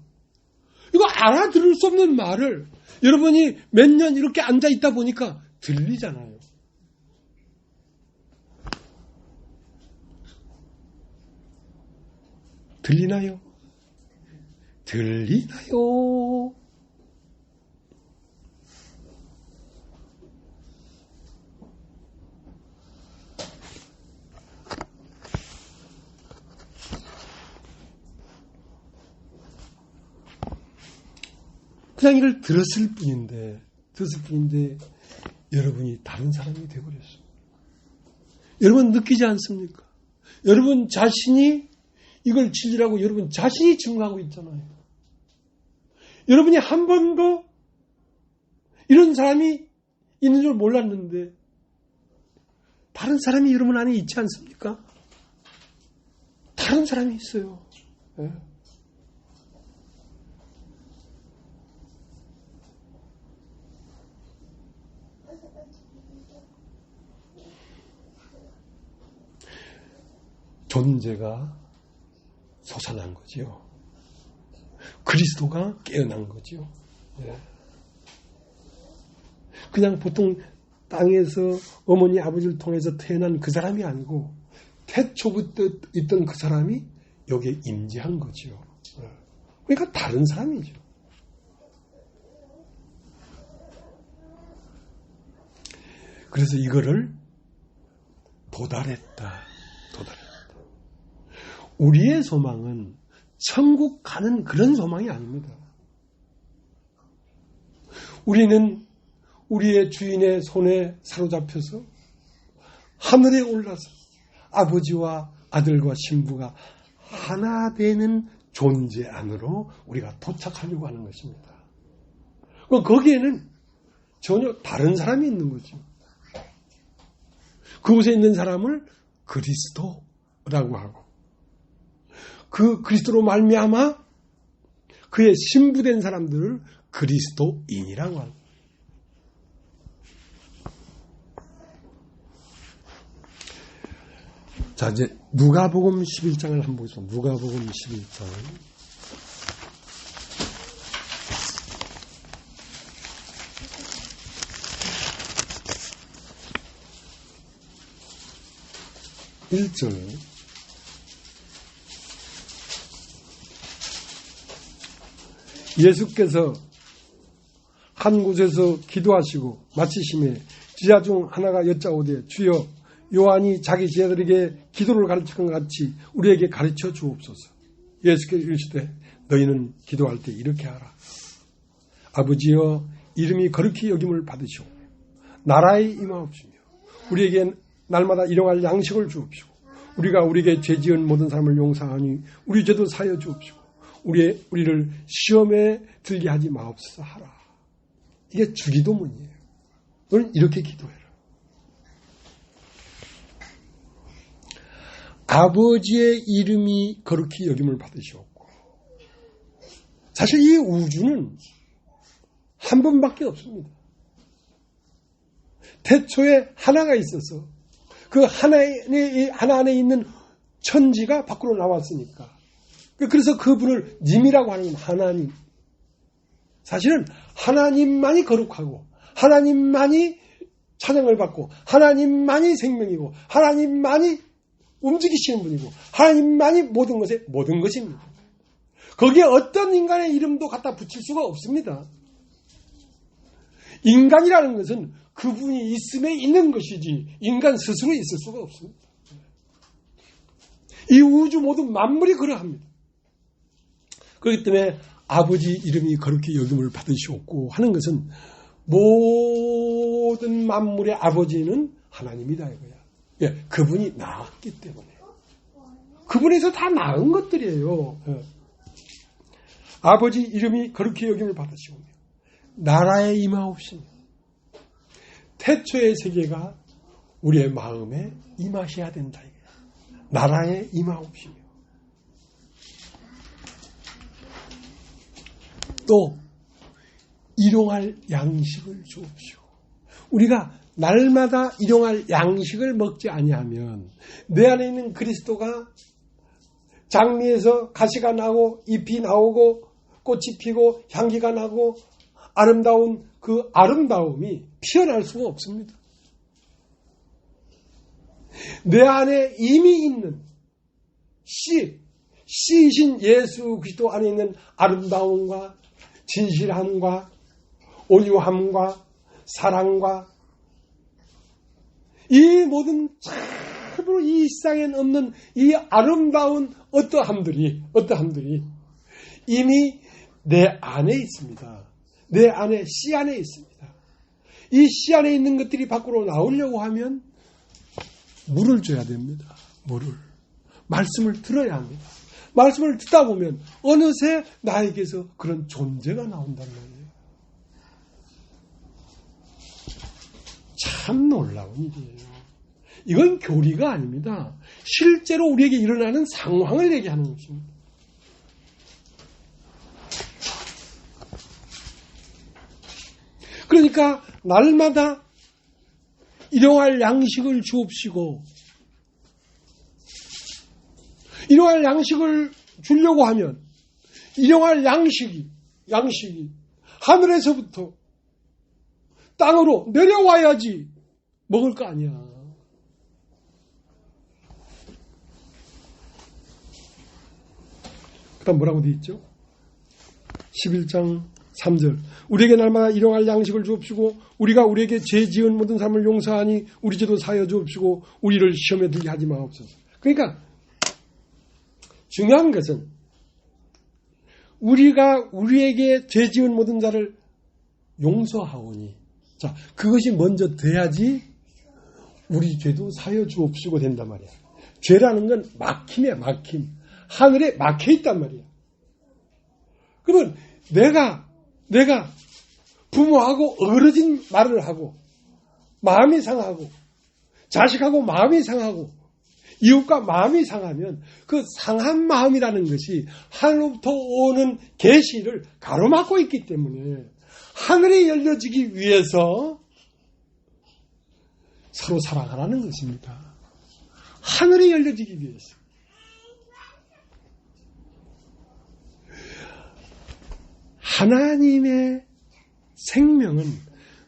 B: 이거 알아들을 수 없는 말을 여러분이 몇 년 이렇게 앉아 있다 보니까 들리잖아요. 들리나요? 들리나요? 그냥 이걸 들었을 뿐인데 여러분이 다른 사람이 되어버렸어요. 여러분 느끼지 않습니까? 여러분 자신이 이걸 진리라고 여러분 자신이 증거하고 있잖아요. 여러분이 한 번도 이런 사람이 있는 줄 몰랐는데 다른 사람이 여러분 안에 있지 않습니까? 다른 사람이 있어요. 네. 존재가 솟아난 거지요. 그리스도가 깨어난 거지요. 네. 그냥 보통 땅에서 어머니 아버지를 통해서 태어난 그 사람이 아니고 태초부터 있던 그 사람이 여기에 임재한 거지요. 네. 그러니까 다른 사람이죠. 그래서 이거를 도달했다. 우리의 소망은 천국 가는 그런 소망이 아닙니다. 우리는 우리의 주인의 손에 사로잡혀서 하늘에 올라서 아버지와 아들과 신부가 하나 되는 존재 안으로 우리가 도착하려고 하는 것입니다. 거기에는 전혀 다른 사람이 있는 거죠. 그곳에 있는 사람을 그리스도라고 하고 그 그리스도로 말미암아 그의 신부된 사람들을 그리스도인이라고 합니다. 자, 이제 누가복음 11장을 한번 보겠습니다. 누가복음 11장. (1절) 예수께서 한 곳에서 기도하시고 마치심에 지하 중 하나가 여짜오되 주여 요한이 자기 제자들에게 기도를 가르치는 것 같이 우리에게 가르쳐 주옵소서. 예수께서 이르시되 너희는 기도할 때 이렇게 하라. 아버지여 이름이 거룩히 여김을 받으시오. 나라에 임하옵시며 우리에게 날마다 일용할 양식을 주옵시고 우리가 우리에게 죄 지은 모든 사람을 용서하니 우리 죄도 사여 주옵시고 우리를 시험에 들게 하지 마옵소서 하라. 이게 주기도문이에요. 너는 이렇게 기도해라. 아버지의 이름이 거룩히 여김을 받으시옵고 사실 이 우주는 한 번밖에 없습니다. 태초에 하나가 있어서 그 하나 안에 있는 천지가 밖으로 나왔으니까 그래서 그분을 님이라고 하는 건 하나님. 사실은 하나님만이 거룩하고 하나님만이 찬양을 받고 하나님만이 생명이고 하나님만이 움직이시는 분이고 하나님만이 모든 것의 모든 것입니다. 거기에 어떤 인간의 이름도 갖다 붙일 수가 없습니다. 인간이라는 것은 그분이 있음에 있는 것이지 인간 스스로 있을 수가 없습니다. 이 우주 모든 만물이 그러합니다. 그렇기 때문에 아버지 이름이 거룩히 여김을 받으시옵고 하는 것은 모든 만물의 아버지는 하나님이다 이거야. 예, 그분이 나왔기 때문에 그분에서 다 나은 것들이에요. 아버지 이름이 거룩히 여김을 받으시오며 나라에 임하옵시며 태초의 세계가 우리의 마음에 임하셔야 된다. 나라에 임하옵시며 또 일용할 양식을 주옵시오. 우리가 날마다 일용할 양식을 먹지 아니하면 내 안에 있는 그리스도가 장미에서 가시가 나고 잎이 나오고 꽃이 피고 향기가 나고 아름다운 그 아름다움이 피어날 수가 없습니다. 내 안에 이미 있는 씨이신 예수 그리스도 안에 있는 아름다움과 진실함과 온유함과 사랑과 이 모든 참으로 이 세상에 없는 이 아름다운 어떠함들이 이미 내 안에 있습니다. 내 안에 씨 안에 있습니다. 이 씨 안에 있는 것들이 밖으로 나오려고 하면 물을 줘야 됩니다. 물을. 말씀을 들어야 합니다. 말씀을 듣다 보면 어느새 나에게서 그런 존재가 나온단 말이에요. 참 놀라운 일이에요. 이건 교리가 아닙니다. 실제로 우리에게 일어나는 상황을 얘기하는 것입니다. 그러니까 날마다 일용할 양식을 주옵시고 일용할 양식을 주려고 하면 일용할 양식이 하늘에서부터 땅으로 내려와야지 먹을 거 아니야. 그 다음 뭐라고 되어 있죠? 11장 3절 우리에게 날마다 일용할 양식을 주옵시고 우리가 우리에게 죄 지은 모든 사람을 용서하니 우리 죄도 사하여 주옵시고 우리를 시험에 들게 하지 마옵소서. 그러니까 중요한 것은 우리가 우리에게 죄 지은 모든 자를 용서하오니 자 그것이 먼저 돼야지 우리 죄도 사하여 주옵시고 된단 말이야. 죄라는 건 막힘이야. 막힘. 하늘에 막혀 있단 말이야. 그러면 내가 부모하고 어러진 말을 하고 마음이 상하고 자식하고 마음이 상하고 이웃과 마음이 상하면 그 상한 마음이라는 것이 하늘로부터 오는 계시를 가로막고 있기 때문에 하늘이 열려지기 위해서 서로 사랑하라는 것입니다. 하늘이 열려지기 위해서. 하나님의 생명은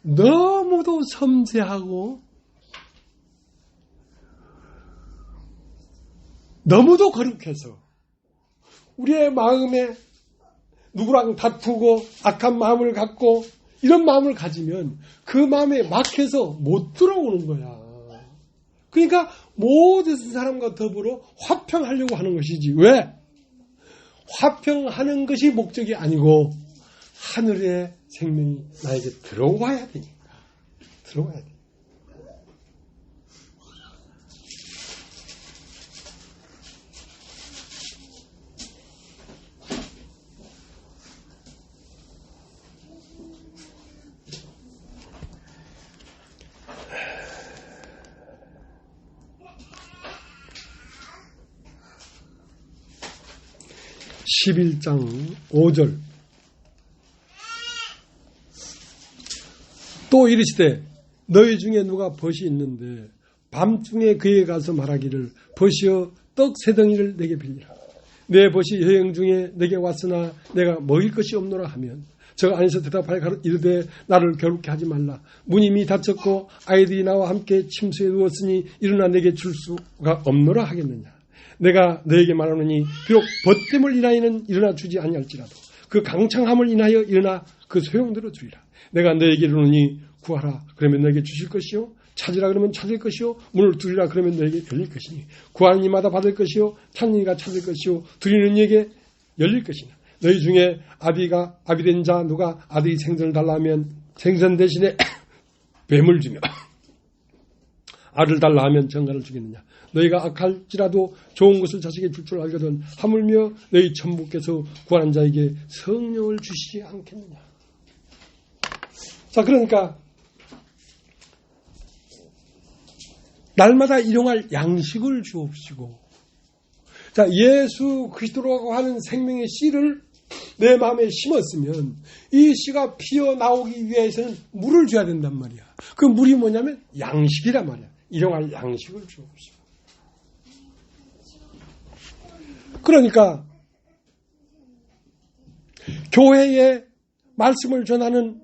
B: 너무도 섬세하고 너무도 거룩해서 우리의 마음에 누구랑 다투고 악한 마음을 갖고 이런 마음을 가지면 그 마음에 막혀서 못 들어오는 거야. 그러니까 모든 사람과 더불어 화평하려고 하는 것이지. 왜? 화평하는 것이 목적이 아니고 하늘의 생명이 나에게 들어와야 되니까. 들어와야 돼. (11장 5절) 또 이르시되 너희 중에 누가 벗이 있는데 밤중에 그에 가서 말하기를 벗이여 떡 세 덩이를 내게 빌리라. 내 벗이 여행 중에 내게 왔으나 내가 먹일 것이 없노라 하면 저 안에서 대답하여 이르되 나를 괴롭게 하지 말라. 문이 이미 닫혔고 아이들이 나와 함께 침수에 누웠으니 일어나 내게 줄 수가 없노라 하겠느냐. 내가 너에게 말하노니 비록 벗됨을 인하여는 일어나 주지 아니할지라도 그 강창함을 인하여 일어나 그 소용대로 주리라. 내가 너에게 이르노니 구하라 그러면 너에게 주실 것이요 찾으라 그러면 찾을 것이요 문을 두드리라 그러면 너에게 열릴 것이니 구하는 이마다 받을 것이요 찾는 이가 찾을 것이요 두드리는 이에게 열릴 것이나 너희 중에 아비된 자 누가 아들이 생선을 달라 하면 생선 대신에 뱀을 주며 알을 달라 하면 정갈을 주겠느냐. 너희가 악할지라도 좋은 것을 자식에게 줄 줄 알거든 하물며 너희 천부께서 구하는 자에게 성령을 주시지 않겠느냐. 자, 그러니까 날마다 일용할 양식을 주옵시고, 자, 예수 그리스도라고 하는 생명의 씨를 내 마음에 심었으면 이 씨가 피어나오기 위해서는 물을 줘야 된단 말이야. 그 물이 뭐냐면 양식이란 말이야. 일용할 양식을 주옵시고. 그러니까 교회에 말씀을 전하는,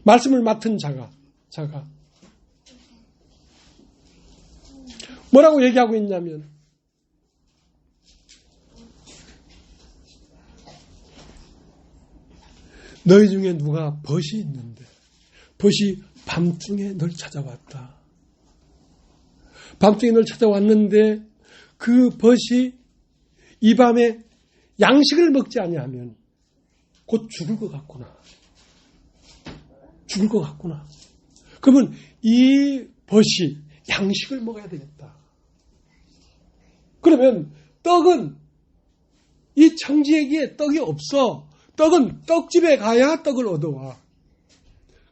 B: 말씀을 맡은 자가 뭐라고 얘기하고 있냐면, 너희 중에 누가 벗이 있는데 벗이 밤중에 널 찾아왔다. 밤중에 널 찾아왔는데 그 벗이 이 밤에 양식을 먹지 아니하면 곧 죽을 것 같구나. 죽을 것 같구나. 그러면 이 벗이 양식을 먹어야 되겠다. 그러면 떡은 이 청지에게 떡이 없어. 떡은 떡집에 가야 떡을 얻어와.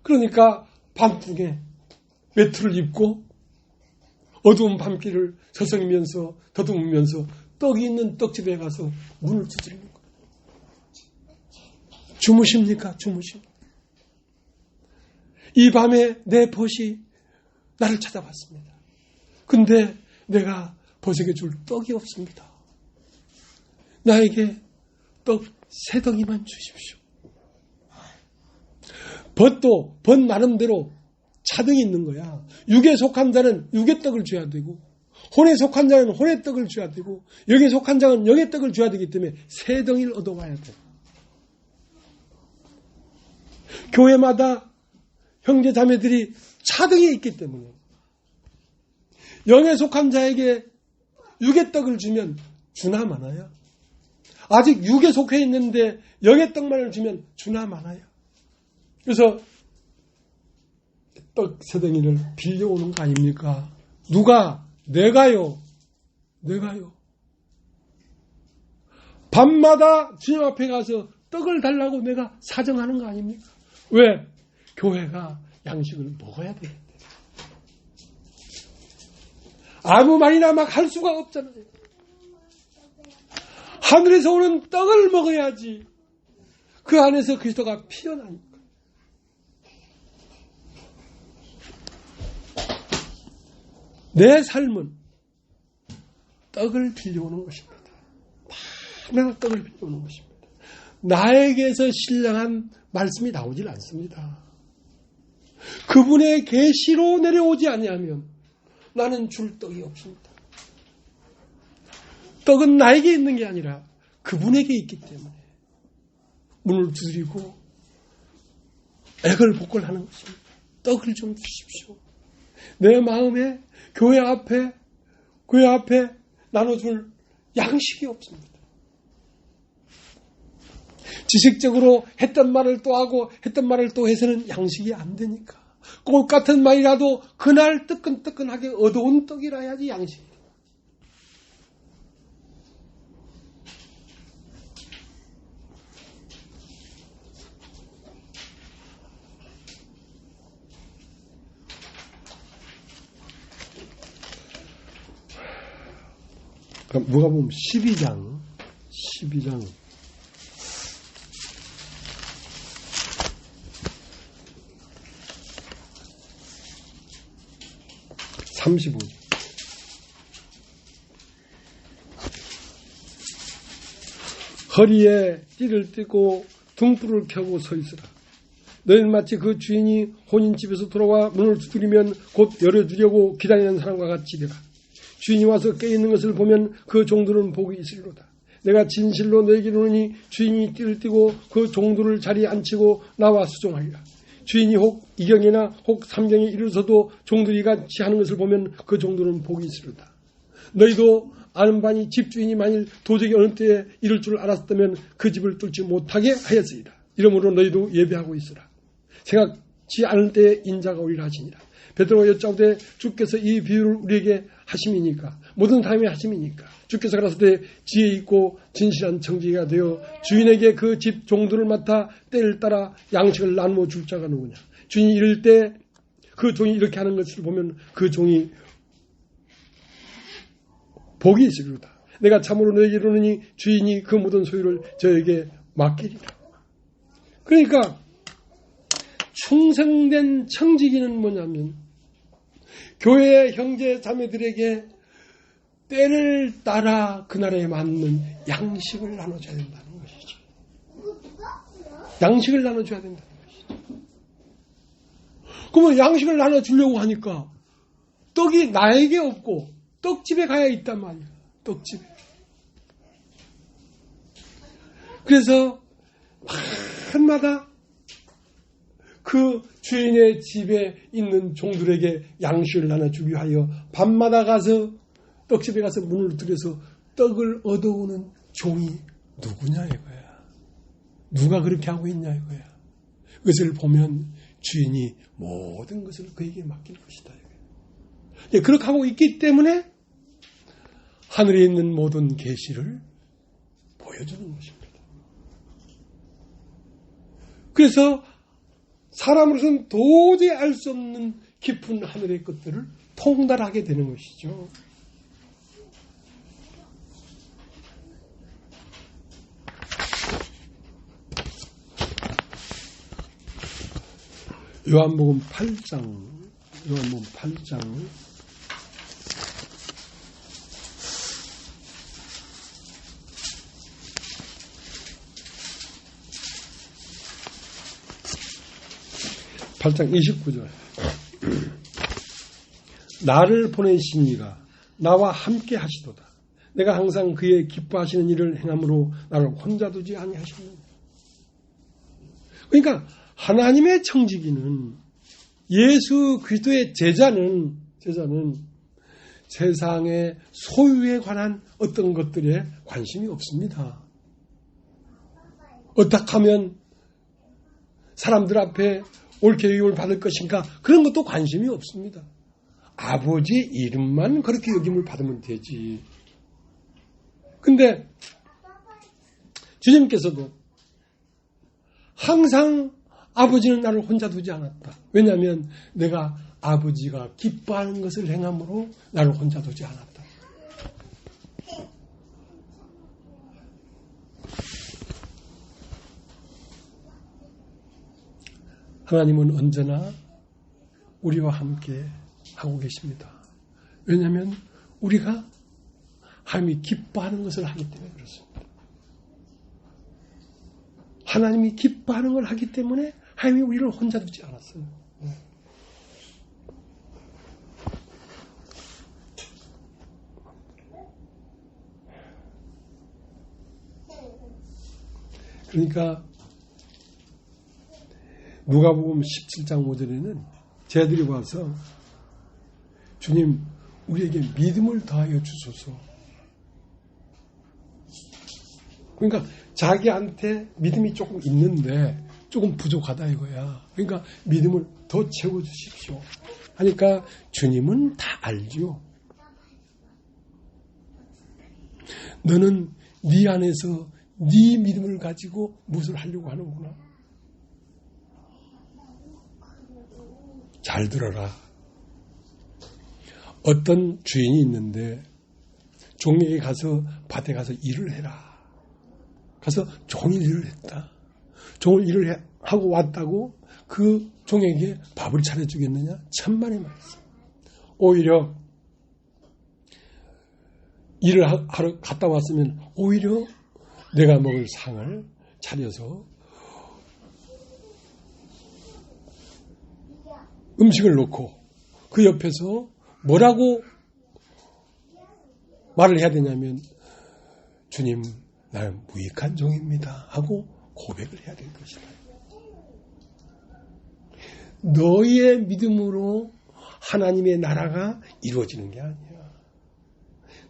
B: 그러니까 밤중에 외투를 입고 어두운 밤길을 서성이면서 더듬으면서 떡이 있는 떡집에 가서 문을 두드리는 거예요. 주무십니까? 주무십니까? 이 밤에 내 벗이 나를 찾아왔습니다. 근데 내가 벗에게 줄 떡이 없습니다. 나에게 떡 3덩이만 주십시오. 벗도 벗 나름대로 차등이 있는 거야. 육에 속한 자는 육의 떡을 줘야 되고, 혼에 속한 자는 혼의 떡을 줘야 되고, 영에 속한 자는 영의 떡을 줘야 되기 때문에 3덩이를 얻어와야 돼. 교회마다 형제 자매들이 차등이 있기 때문에 영에 속한 자에게 육의 떡을 주면 주나 마나요? 아직 육에 속해 있는데 영의 떡만을 주면 주나 마나요? 그래서 떡 3덩이를 빌려오는 거 아닙니까? 누가? 내가요. 밤마다 주님 앞에 가서 떡을 달라고 내가 사정하는 거 아닙니까? 왜? 교회가 양식을 먹어야 되는데. 아무 말이나 막 할 수가 없잖아요. 하늘에서 오는 떡을 먹어야지 그 안에서 그리스도가 피어나니까. 내 삶은 떡을 빌려오는 것입니다. 밤마다 떡을 빌려오는 것입니다. 나에게서 신령한 말씀이 나오질 않습니다. 그분의 계시로 내려오지 아니하면 나는 줄 떡이 없습니다. 떡은 나에게 있는 게 아니라 그분에게 있기 때문에 문을 두드리고 애걸복걸하는 것입니다. 떡을 좀 주십시오. 내 마음에 교회 앞에 나눠줄 양식이 없습니다. 지식적으로 했던 말을 또 하고 했던 말을 또 해서는 양식이 안 되니까 꽃 같은 말이라도 그날 뜨끈뜨끈하게 얻어온 떡이라 해야지 양식이. 누가복음 12장 35절. 허리에 띠를 띠고 등불을 켜고 서 있으라. 너희는 마치 그 주인이 혼인집에서 돌아와 문을 두드리면 곧 열어주려고 기다리는 사람과 같이 되라. 주인이 와서 깨있는 것을 보면 그 종들은 복이 있으리로다. 내가 진실로 너에게 이르노니 주인이 띠를 띠고 그 종들을 자리에 앉히고 나와 수종하리라. 주인이 혹 이경이나 혹 삼경에 이르러서도 종들이 같이 하는 것을 보면 그 종들은 복이 있으리로다. 너희도 아는 바니 집주인이 만일 도적이 어느 때에 이를 줄 알았다면 그 집을 뚫지 못하게 하였으리라. 이러므로 너희도 예배하고 있으라. 생각지 않을 때에 인자가 오리라 하시니라. 베드로가 여짜오되 주께서 이 비유를 우리에게 하심이니까 모든 사람의 하심이니까 주께서 가라사대 지혜 있고 진실한 청지기가 되어 주인에게 그 집 종들을 맡아 때를 따라 양식을 나누어 줄 자가 누구냐. 주인이 이럴 때 그 종이 이렇게 하는 것을 보면 그 종이 복이 있으리로다. 내가 참으로 너에게 이르노니 주인이 그 모든 소유를 저에게 맡기리라. 그러니까 충성된 청지기는 뭐냐면 교회의 형제 자매들에게 때를 따라 그 나라에 맞는 양식을 나눠줘야 된다는 것이죠. 양식을 나눠줘야 된다는 것이죠. 그러면 양식을 나눠주려고 하니까 떡이 나에게 없고 떡집에 가야 있단 말이야. 떡집에. 그래서 밤마다 그 주인의 집에 있는 종들에게 양식을 나눠주기 위하여 밤마다 가서 떡집에 가서 문을 두드려서 떡을 얻어오는 종이 누구냐 이거야. 누가 그렇게 하고 있냐 이거야. 그것을 보면 주인이 모든 것을 그에게 맡길 것이다. 예, 그렇게 하고 있기 때문에 하늘에 있는 모든 계시를 보여주는 것입니다. 그래서 사람으로서는 도저히 알 수 없는 깊은 하늘의 것들을 통달하게 되는 것이죠. 요한복음 8장 8장 29절. 나를 보내신 이가 나와 함께 하시도다. 내가 항상 그의 기뻐하시는 일을 행함으로 나를 혼자 두지 아니하셨느냐. 그러니까 하나님의 청지기는 예수 그리스도의 제자는 세상의 소유에 관한 어떤 것들에 관심이 없습니다. 어떻게 하면 사람들 앞에 옳게 여김을 받을 것인가 그런 것도 관심이 없습니다. 아버지의 이름만 그렇게 여김을 받으면 되지. 근데 주님께서도 항상 아버지는 나를 혼자 두지 않았다. 왜냐하면 내가 아버지가 기뻐하는 것을 행함으로 나를 혼자 두지 않았다. 하나님은 언제나 우리와 함께 하고 계십니다. 왜냐하면 우리가 하나님이 기뻐하는 것을 하기 때문에 그렇습니다. 하나님이 기뻐하는 걸 하기 때문에 하나님이 우리를 혼자 두지 않았어요. 그러니까 누가복음 17장 5절에는 제자들이 와서 주님 우리에게 믿음을 더하여 주소서. 그러니까 자기한테 믿음이 조금 있는데 조금 부족하다 이거야. 그러니까 믿음을 더 채워주십시오. 하니까 주님은 다 알죠. 너는 네 안에서 네 믿음을 가지고 무엇을 하려고 하는구나. 잘 들어라. 어떤 주인이 있는데 종에게 가서 밭에 가서 일을 해라. 가서 종이 일을 했다. 종을 일을 하고 왔다고 그 종에게 밥을 차려주겠느냐? 천만의 말씀. 오히려 일을 하러 갔다 왔으면 오히려 내가 먹을 상을 차려서 음식을 놓고 그 옆에서 뭐라고 말을 해야 되냐면 주님 나는 무익한 종입니다 하고 고백을 해야 될 것이다. 너희의 믿음으로 하나님의 나라가 이루어지는 게 아니야.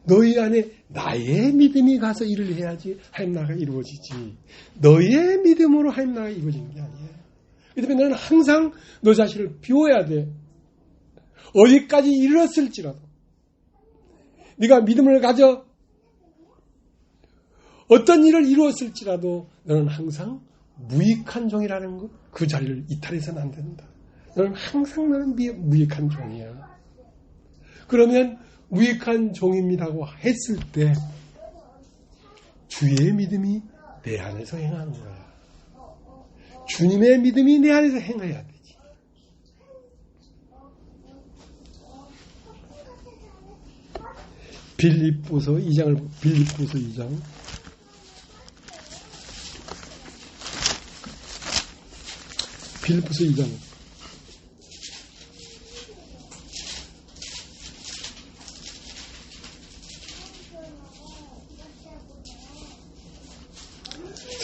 B: 너희 안에 나의 믿음이 가서 일을 해야지 하나님 나라가 이루어지지. 너의 믿음으로 하나님 나라가 이루어지는 게 아니야. 그렇기 때문에 너는 항상 너 자신을 비워야 돼. 어디까지 이르렀을지라도 네가 믿음을 가져 어떤 일을 이루었을지라도 너는 항상 무익한 종이라는 것, 그 자리를 이탈해서는 안 된다. 너는 항상 너는 무익한 종이야. 그러면 무익한 종입니다고 했을 때 주의 믿음이 내 안에서 행하는 거야. 주님의 믿음이 내 안에서 행해야 되지. 빌립보서 2장 빌립보서 2장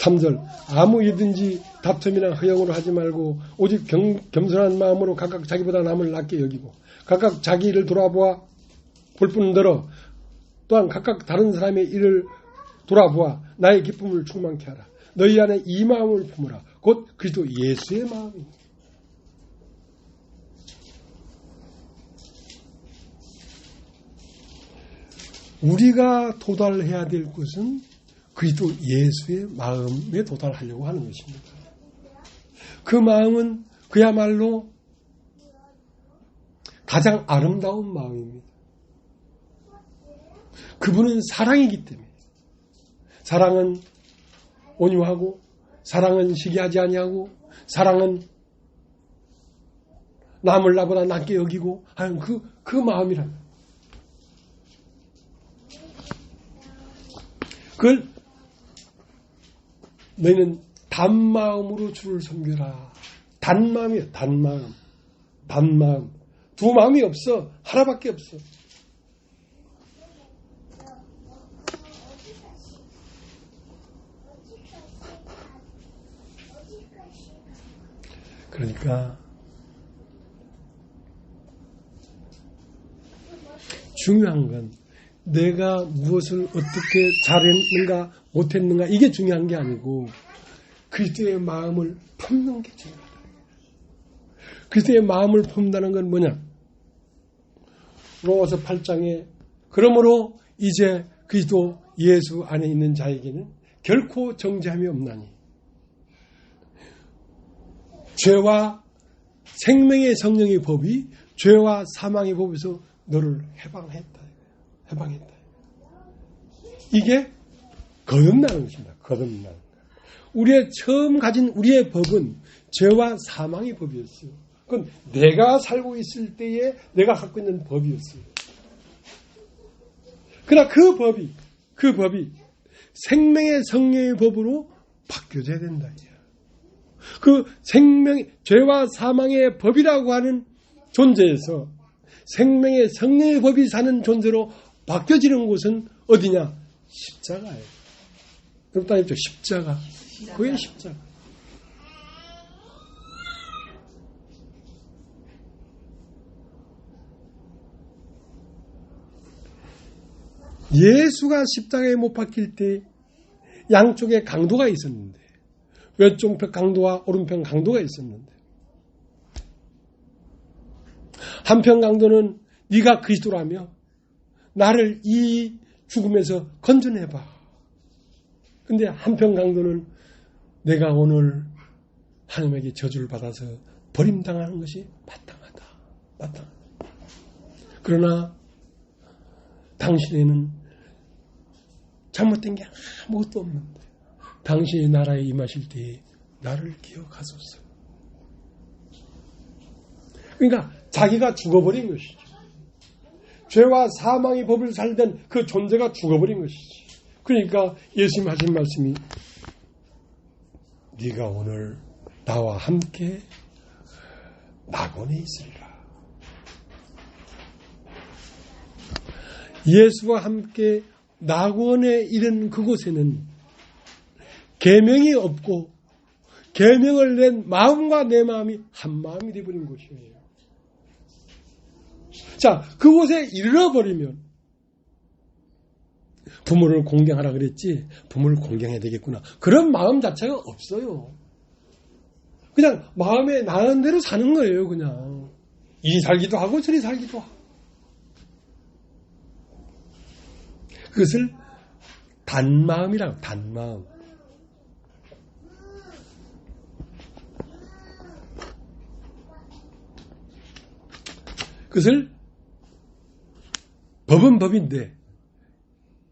B: 3절 아무 일든지 다툼이나 허영으로 하지 말고 오직 겸손한 마음으로 각각 자기보다 남을 낮게 여기고 각각 자기 일을 돌아보아 볼 뿐더러 또한 각각 다른 사람의 일을 돌아보아 나의 기쁨을 충만케 하라. 너희 안에 이 마음을 품으라. 곧 그리스도 예수의 마음입니다. 우리가 도달해야 될 것은 그리스도 예수의 마음에 도달하려고 하는 것입니다. 그 마음은 그야말로 가장 아름다운 마음입니다. 그분은 사랑이기 때문에 사랑은 온유하고 사랑은 시기하지 아니하고 사랑은 남을 나보다 낮게 여기고 하는 그 마음이란 그걸 너희는 단마음으로 주를 섬겨라. 단마음이야. 단마음. 두 마음이 없어. 하나밖에 없어. 그러니까 중요한 건 내가 무엇을 어떻게 잘했는가 못했는가 이게 중요한 게 아니고 그리스도의 마음을 품는 게 중요하다. 그리스도의 마음을 품는다는 건 뭐냐? 로마서 8장에 그러므로 이제 그리스도 예수 안에 있는 자에게는 결코 정죄함이 없나니 죄와 생명의 성령의 법이 죄와 사망의 법에서 너를 해방했다. 이게 거듭나는 것입니다. 거듭나는 것. 우리의 처음 가진 우리의 법은 죄와 사망의 법이었어요. 그건 내가 살고 있을 때에 내가 갖고 있는 법이었어요. 그러나 그 법이 생명의 성령의 법으로 바뀌어져야 된다. 그 죄와 사망의 법이라고 하는 존재에서 생명의 성령의 법이 사는 존재로 바뀌어지는 곳은 어디냐? 십자가예요. 여러분 따집죠? 십자가. 그게 십자가. 예수가 십자가에 못 박힐 때 양쪽에 강도가 있었는데 왼쪽편 강도와 오른편 강도가 있었는데 한편 강도는 네가 그리스도라며 나를 이 죽음에서 건져내봐. 근데 한편 강도는 내가 오늘 하나님에게 저주를 받아서 버림당하는 것이 마땅하다. 그러나 당신에는 잘못된 게 아무것도 없는데 당신의 나라에 임하실 때에 나를 기억하소서. 그러니까 자기가 죽어버린 것이죠. 죄와 사망의 법을 살던 그 존재가 죽어버린 것이지. 그러니까 예수님 하신 말씀이 네가 오늘 나와 함께 낙원에 있으리라. 예수와 함께 낙원에 이른 그곳에는 계명이 없고 계명을 낸 마음과 내 마음이 한 마음이 되어버린 곳이에요. 자, 그곳에 이르러버리면 부모를 공경하라 그랬지 부모를 공경해야 되겠구나. 그런 마음 자체가 없어요. 그냥 마음에 나은 대로 사는 거예요. 그냥. 이리 살기도 하고 저리 살기도 하고. 그것을 단마음이라고, 단마음. 그것을 법은 법인데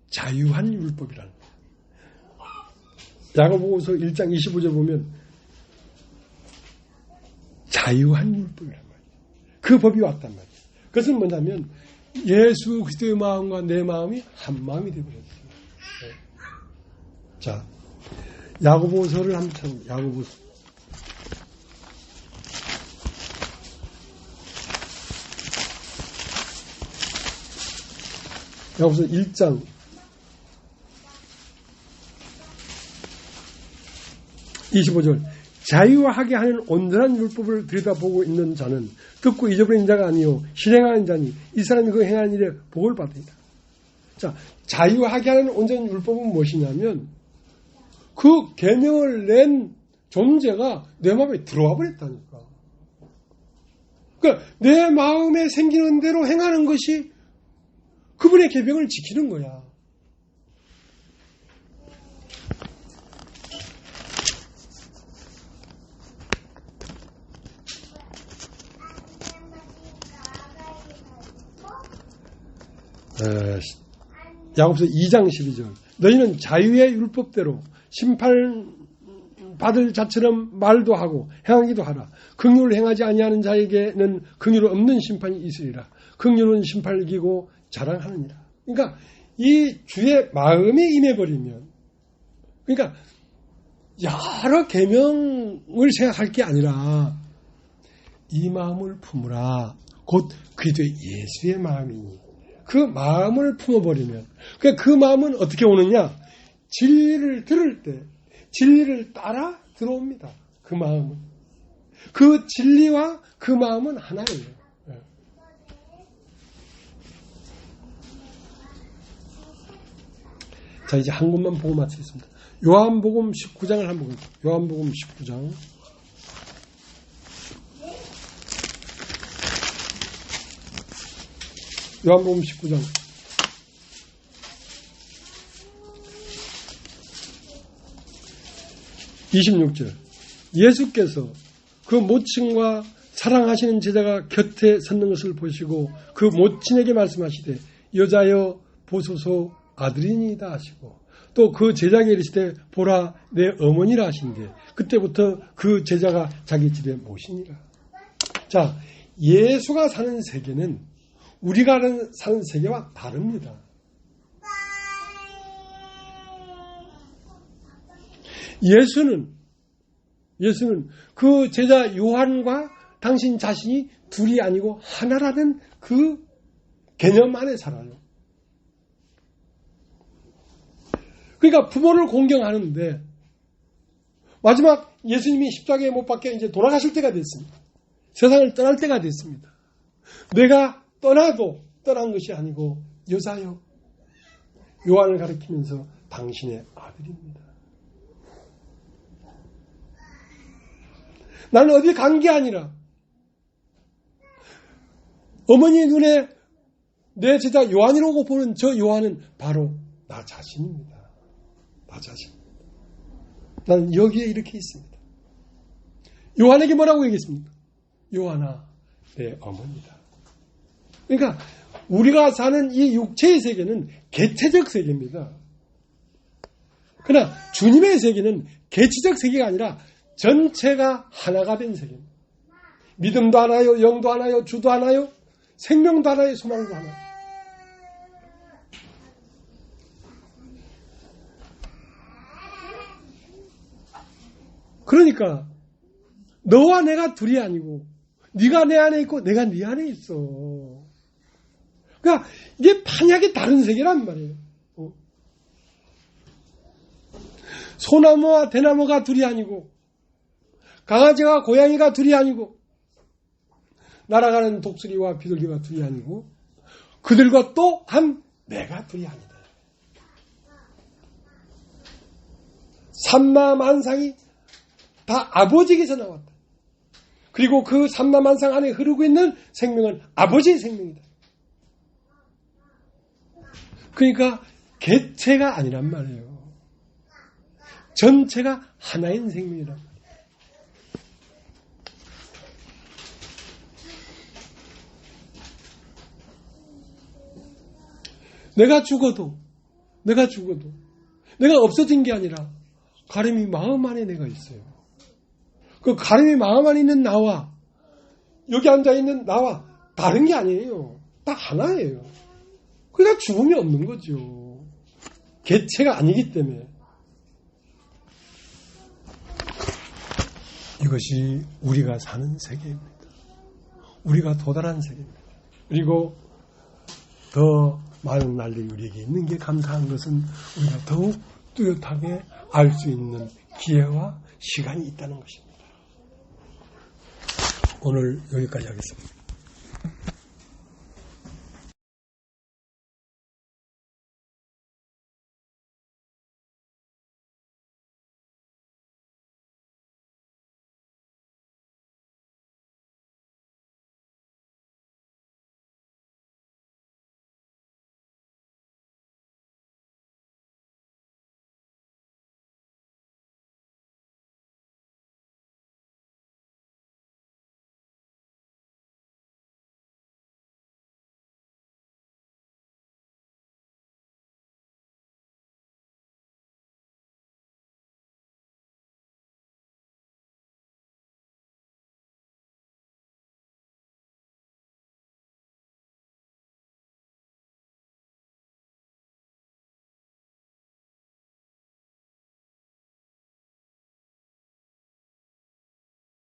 B: 자유한 율법이라는 거예요. 야고보서 1장 25절 보면 자유한 율법이란 말이에요. 그 법이 왔단 말이에요. 그것은 뭐냐면 예수 그리스도의 마음과 내 마음이 한 마음이 되어버렸어요. 네. 자, 야고보서를 한번 찾아보세요. 야고보서. 야고보서 1장 25절. 자유하게 하는 온전한 율법을 들여다보고 있는 자는 듣고 잊어버린 자가 아니요 실행하는 자니 이 사람이 그 행하는 일에 복을 받으리라. 자, 자유하게 하는 온전한 율법은 무엇이냐면 그 계명을 낸 존재가 내 마음에 들어와 버렸다니까. 그러니까 내 마음에 생기는 대로 행하는 것이 그분의 계명을 지키는 거야. 야고보서 2장 12절. 너희는 자유의 율법대로 심판받을 자처럼 말도 하고 행하기도 하라. 긍휼을 행하지 아니하는 자에게는 긍휼 없는 심판이 있으리라. 긍휼은 심판을 이기고 자랑하느니라. 그러니까 이 주의 마음이 임해버리면, 그러니까 여러 계명을 생각할 게 아니라 이 마음을 품으라. 곧 그리스도의 예수의 마음이니 그 마음을 품어버리면, 그러니까 그 마음은 어떻게 오느냐? 진리를 들을 때 진리를 따라 들어옵니다. 그 마음은. 그 진리와 그 마음은 하나예요. 자, 이제 한 곳만 보고 마치겠습니다. 요한복음 19장을 한번 보겠습니다. 요한복음 19장. 요한복음 19장 26절. 예수께서 그 모친과 사랑하시는 제자가 곁에 섰는 것을 보시고 그 모친에게 말씀하시되 여자여 보소서 아들이니이다 하시고 또 그 제자에게 이르시되 보라 내 어머니라 하신데 그때부터 그 제자가 자기 집에 모시니라. 자, 예수가 사는 세계는 우리가 사는 세계와 다릅니다. 예수는 그 제자 요한과 당신 자신이 둘이 아니고 하나라는 그 개념 안에 살아요. 그러니까 부모를 공경하는데 마지막 예수님이 십자가에 못 박혀 이제 돌아가실 때가 됐습니다. 세상을 떠날 때가 됐습니다. 내가 떠나도 떠난 것이 아니고 여자여, 요한을 가리키면서 당신의 아들입니다. 나는 어디 간 게 아니라 어머니 눈에 내 제자 요한이라고 보는 저 요한은 바로 나 자신입니다. 나 자신. 나는 여기에 이렇게 있습니다. 요한에게 뭐라고 얘기했습니까? 요한아, 내 어머니다. 그러니까 우리가 사는 이 육체의 세계는 개체적 세계입니다. 그러나 주님의 세계는 개체적 세계가 아니라 전체가 하나가 된 세계입니다. 믿음도 하나요, 영도 하나요, 주도 하나요, 생명도 하나요, 소망도 하나요. 그러니까 너와 내가 둘이 아니고 네가 내 안에 있고 내가 네 안에 있어. 그러니까 이게 판약이 다른 세계란 말이에요. 소나무와 대나무가 둘이 아니고 강아지와 고양이가 둘이 아니고 날아가는 독수리와 비둘기가 둘이 아니고 그들과 또한 내가 둘이 아니다. 삼마만상이 다 아버지에게서 나왔다. 그리고 그 삼라만상 안에 흐르고 있는 생명은 아버지의 생명이다. 그러니까 개체가 아니란 말이에요. 전체가 하나인 생명이란 말이에요. 내가 죽어도 내가 없어진 게 아니라 가림이 마음 안에 내가 있어요. 그 가림이 마음 안에 있는 나와 여기 앉아있는 나와 다른 게 아니에요. 딱 하나예요. 그러니까 죽음이 없는 거죠. 개체가 아니기 때문에. 이것이 우리가 사는 세계입니다. 우리가 도달한 세계입니다. 그리고 더 많은 날들이 우리에게 있는 게 감사한 것은 우리가 더욱 뚜렷하게 알 수 있는 기회와 시간이 있다는 것입니다. 오늘 여기까지 하겠습니다.